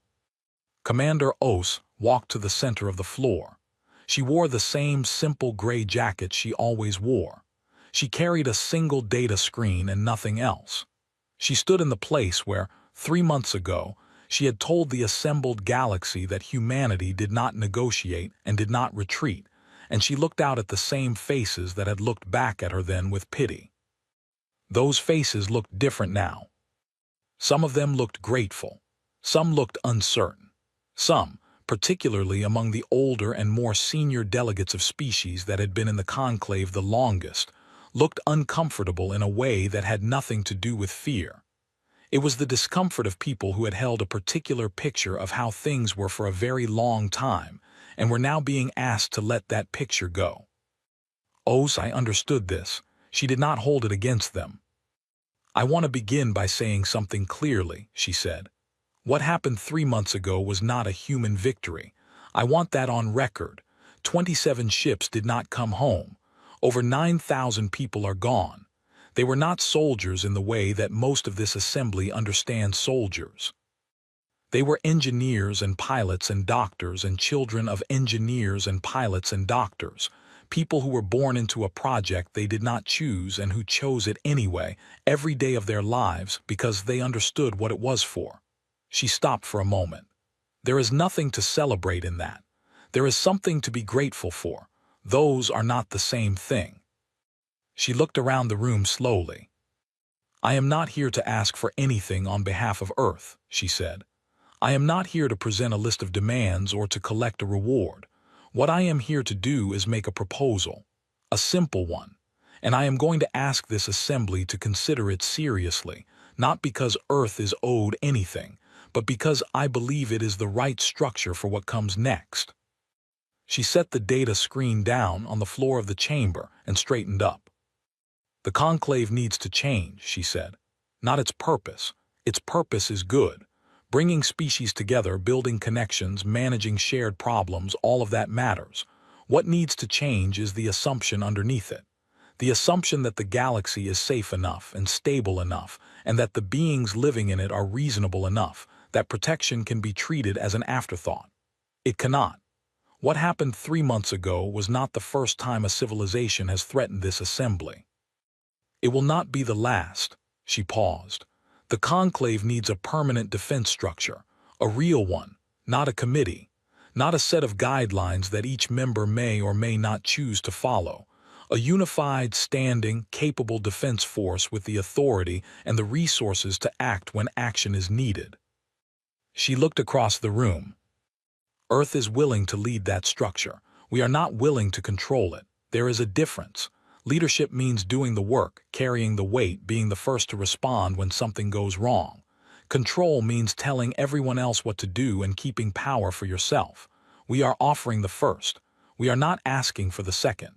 Commander Os walked to the center of the floor. She wore the same simple gray jacket she always wore. She carried a single data screen and nothing else. She stood in the place where, 3 months ago, she had told the assembled galaxy that humanity did not negotiate and did not retreat, and she looked out at the same faces that had looked back at her then with pity. Those faces looked different now. Some of them looked grateful. Some looked uncertain. Some, particularly among the older and more senior delegates of species that had been in the conclave the longest, looked uncomfortable in a way that had nothing to do with fear. It was the discomfort of people who had held a particular picture of how things were for a very long time, and were now being asked to let that picture go. I understood this. She did not hold it against them. I want to begin by saying something clearly, she said. What happened 3 months ago was not a human victory. I want that on record. 27 ships did not come home. Over 9,000 people are gone. They were not soldiers in the way that most of this assembly understands soldiers. They were engineers and pilots and doctors and children of engineers and pilots and doctors, people who were born into a project they did not choose and who chose it anyway, every day of their lives because they understood what it was for. She stopped for a moment. There is nothing to celebrate in that. There is something to be grateful for. Those are not the same thing. She looked around the room slowly. I am not here to ask for anything on behalf of Earth, she said. I am not here to present a list of demands or to collect a reward. What I am here to do is make a proposal, a simple one, and I am going to ask this assembly to consider it seriously, not because Earth is owed anything, but because I believe it is the right structure for what comes next. She set the data screen down on the floor of the chamber and straightened up. The conclave needs to change, she said. Not its purpose. Its purpose is good. Bringing species together, building connections, managing shared problems, all of that matters. What needs to change is the assumption underneath it. The assumption that the galaxy is safe enough and stable enough, and that the beings living in it are reasonable enough, that protection can be treated as an afterthought. It cannot. What happened 3 months ago was not the first time a civilization has threatened this assembly. It will not be the last. She paused. The conclave needs a permanent defense structure, a real one, not a committee, not a set of guidelines that each member may or may not choose to follow, a unified, standing, capable defense force with the authority and the resources to act when action is needed. She looked across the room. Earth is willing to lead that structure. We are not willing to control it. There is a difference. Leadership means doing the work, carrying the weight, being the first to respond when something goes wrong. Control means telling everyone else what to do and keeping power for yourself. We are offering the first. We are not asking for the second.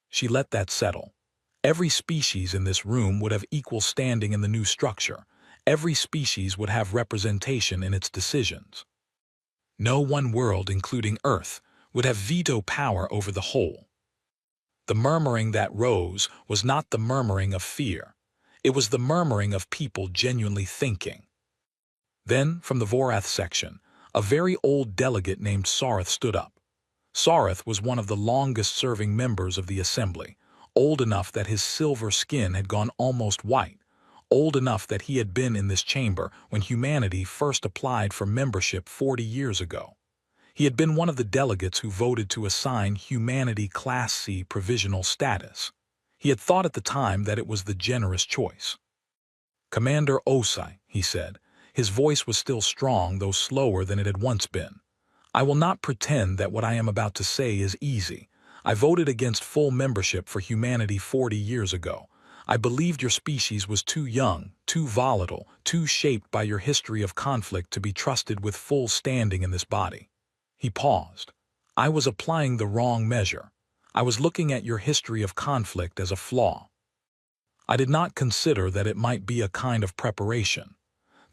She let that settle. Every species in this room would have equal standing in the new structure. Every species would have representation in its decisions. No one world, including Earth, would have veto power over the whole. The murmuring that rose was not the murmuring of fear. It was the murmuring of people genuinely thinking. Then, from the Vorath section, a very old delegate named Sareth stood up. Sareth was one of the longest-serving members of the assembly, old enough that his silver skin had gone almost white, old enough that he had been in this chamber when humanity first applied for membership 40 years ago. He had been one of the delegates who voted to assign humanity Class C provisional status. He had thought at the time that it was the generous choice. "Commander Osai," he said. His voice was still strong, though slower than it had once been. "I will not pretend that what I am about to say is easy. I voted against full membership for humanity 40 years ago. I believed your species was too young, too volatile, too shaped by your history of conflict to be trusted with full standing in this body." He paused. "I was applying the wrong measure. I was looking at your history of conflict as a flaw. I did not consider that it might be a kind of preparation,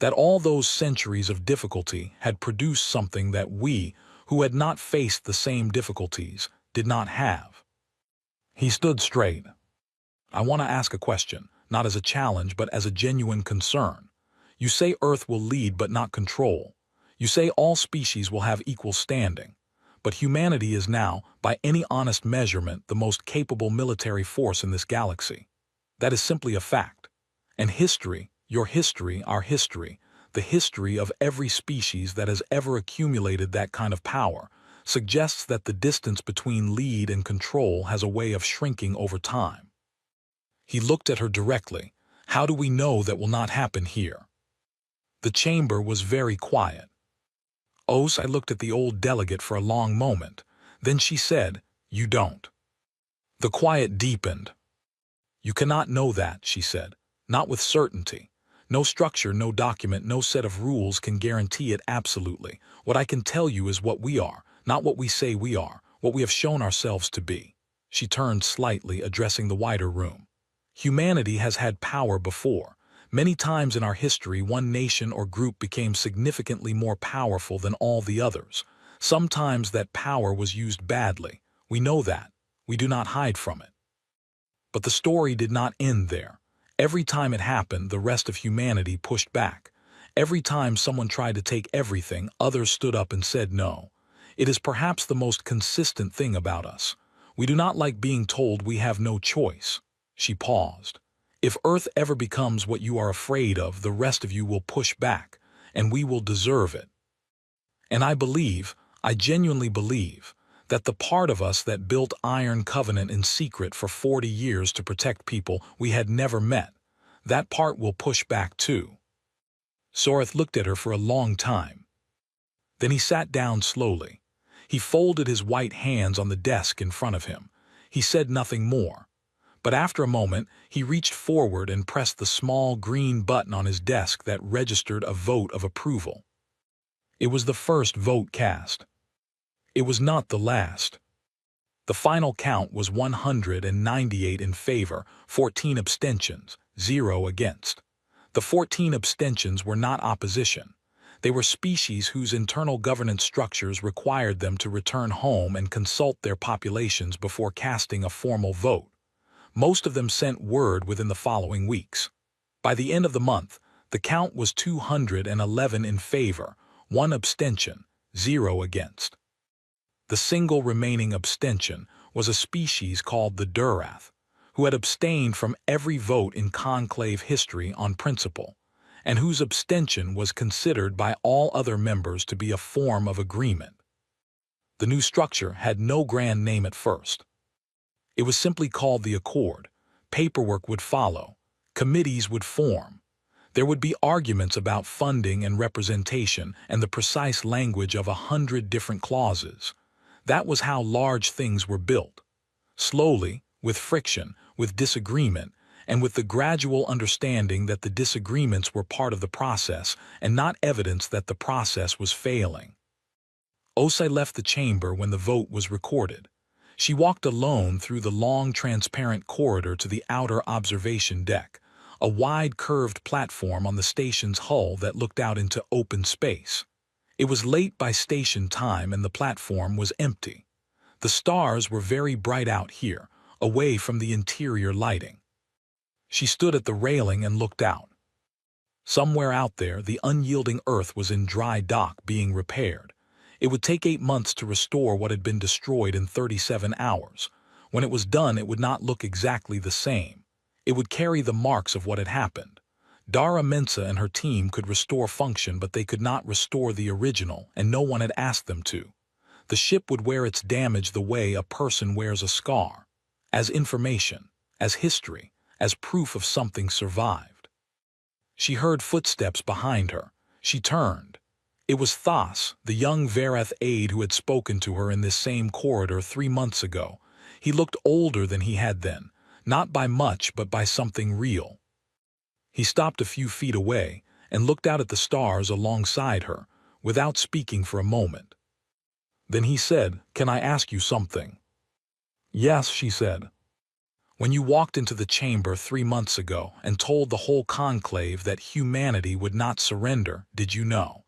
that all those centuries of difficulty had produced something that we, who had not faced the same difficulties, did not have." He stood straight. "I want to ask a question, not as a challenge but as a genuine concern. You say Earth will lead but not control. You say all species will have equal standing. But humanity is now, by any honest measurement, the most capable military force in this galaxy. That is simply a fact. And history, your history, our history, the history of every species that has ever accumulated that kind of power, suggests that the distance between lead and control has a way of shrinking over time." He looked at her directly. "How do we know that will not happen here?" The chamber was very quiet. I looked at the old delegate for a long moment. Then she said, "You don't." The quiet deepened. "You cannot know that," she said. "Not with certainty. No structure, no document, no set of rules can guarantee it absolutely. What I can tell you is what we are, not what we say we are, what we have shown ourselves to be." She turned slightly, addressing the wider room. "Humanity has had power before. Many times in our history, one nation or group became significantly more powerful than all the others. Sometimes that power was used badly. We know that. We do not hide from it. But the story did not end there. Every time it happened, the rest of humanity pushed back. Every time someone tried to take everything, others stood up and said no. It is perhaps the most consistent thing about us. We do not like being told we have no choice." She paused. "If Earth ever becomes what you are afraid of, the rest of you will push back, and we will deserve it. And I genuinely believe, that the part of us that built Iron Covenant in secret for 40 years to protect people we had never met, that part will push back too." Soreth looked at her for a long time. Then he sat down slowly. He folded his white hands on the desk in front of him. He said nothing more. But after a moment, he reached forward and pressed the small green button on his desk that registered a vote of approval. It was the first vote cast. It was not the last. The final count was 198 in favor, 14 abstentions, 0 against. The 14 abstentions were not opposition. They were species whose internal governance structures required them to return home and consult their populations before casting a formal vote. Most of them sent word within the following weeks. By the end of the month, the count was 211 in favor, 1 abstention, 0 against. The single remaining abstention was a species called the Durath, who had abstained from every vote in conclave history on principle, and whose abstention was considered by all other members to be a form of agreement. The new structure had no grand name at first. It was simply called the Accord. Paperwork would follow. Committees would form. There would be arguments about funding and representation and the precise language of 100 different clauses. That was how large things were built. Slowly, with friction, with disagreement, and with the gradual understanding that the disagreements were part of the process and not evidence that the process was failing. Osai left the chamber when the vote was recorded. She walked alone through the long, transparent corridor to the outer observation deck, a wide, curved platform on the station's hull that looked out into open space. It was late by station time and the platform was empty. The stars were very bright out here, away from the interior lighting. She stood at the railing and looked out. Somewhere out there, the unyielding Earth was in dry dock being repaired. It would take 8 months to restore what had been destroyed in 37 hours. When it was done, it would not look exactly the same. It would carry the marks of what had happened. Dara Mensa and her team could restore function, but they could not restore the original, and no one had asked them to. The ship would wear its damage the way a person wears a scar, as information, as history, as proof of something survived. She heard footsteps behind her. She turned. It was Thas, the young Vareth aide who had spoken to her in this same corridor 3 months ago. He looked older than he had then, not by much but by something real. He stopped a few feet away and looked out at the stars alongside her, without speaking for a moment. Then he said, "Can I ask you something?" "Yes," she said. "When you walked into the chamber 3 months ago and told the whole conclave that humanity would not surrender, did you know?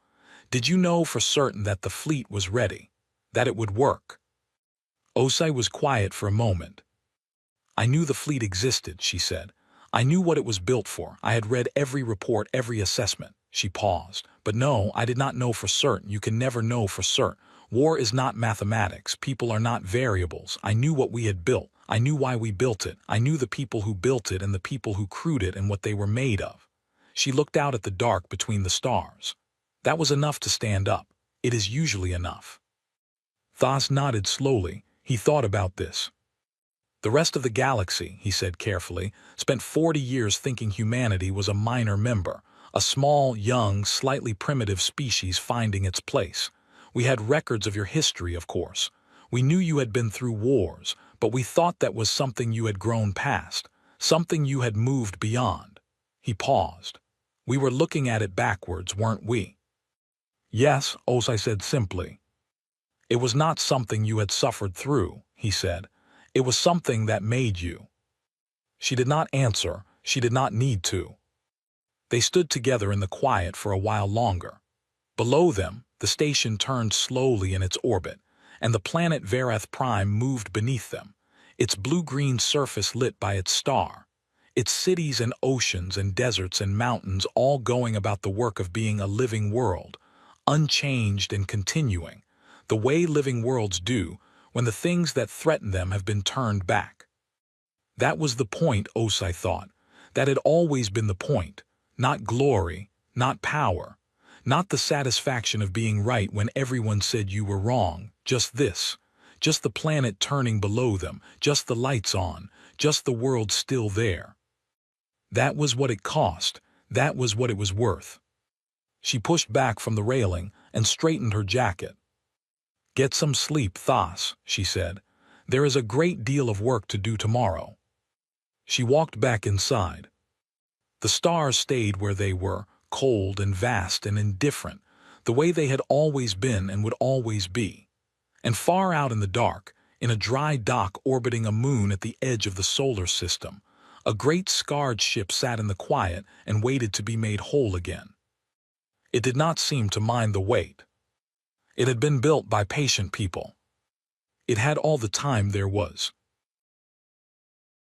Did you know for certain that the fleet was ready, that it would work?" Osai was quiet for a moment. "I knew the fleet existed," she said. "I knew what it was built for. I had read every report, every assessment." She paused. "But no, I did not know for certain. You can never know for certain. War is not mathematics. People are not variables. I knew what we had built. I knew why we built it. I knew the people who built it and the people who crewed it and what they were made of." She looked out at the dark between the stars. "That was enough to stand up. It is usually enough." Thas nodded slowly. He thought about this. "The rest of the galaxy," he said carefully, "spent 40 years thinking humanity was a minor member, a small, young, slightly primitive species finding its place. We had records of your history, of course. We knew you had been through wars, but we thought that was something you had grown past, something you had moved beyond." He paused. "We were looking at it backwards, weren't we?" "Yes," Osai said simply. "It was not something you had suffered through," he said. "It was something that made you." She did not answer. She did not need to. They stood together in the quiet for a while longer. Below them, the station turned slowly in its orbit, and the planet Vareth Prime moved beneath them, its blue-green surface lit by its star, its cities and oceans and deserts and mountains all going about the work of being a living world, unchanged and continuing, the way living worlds do when the things that threaten them have been turned back. That was the point, Osai thought. That had always been the point. Not glory, not power, not the satisfaction of being right when everyone said you were wrong, just this. Just the planet turning below them, just the lights on, just the world still there. That was what it cost. That was what it was worth. She pushed back from the railing and straightened her jacket. "Get some sleep, Thas," she said. "There is a great deal of work to do tomorrow." She walked back inside. The stars stayed where they were, cold and vast and indifferent, the way they had always been and would always be. And far out in the dark, in a dry dock orbiting a moon at the edge of the solar system, a great scarred ship sat in the quiet and waited to be made whole again. It did not seem to mind the wait. It had been built by patient people. It had all the time there was.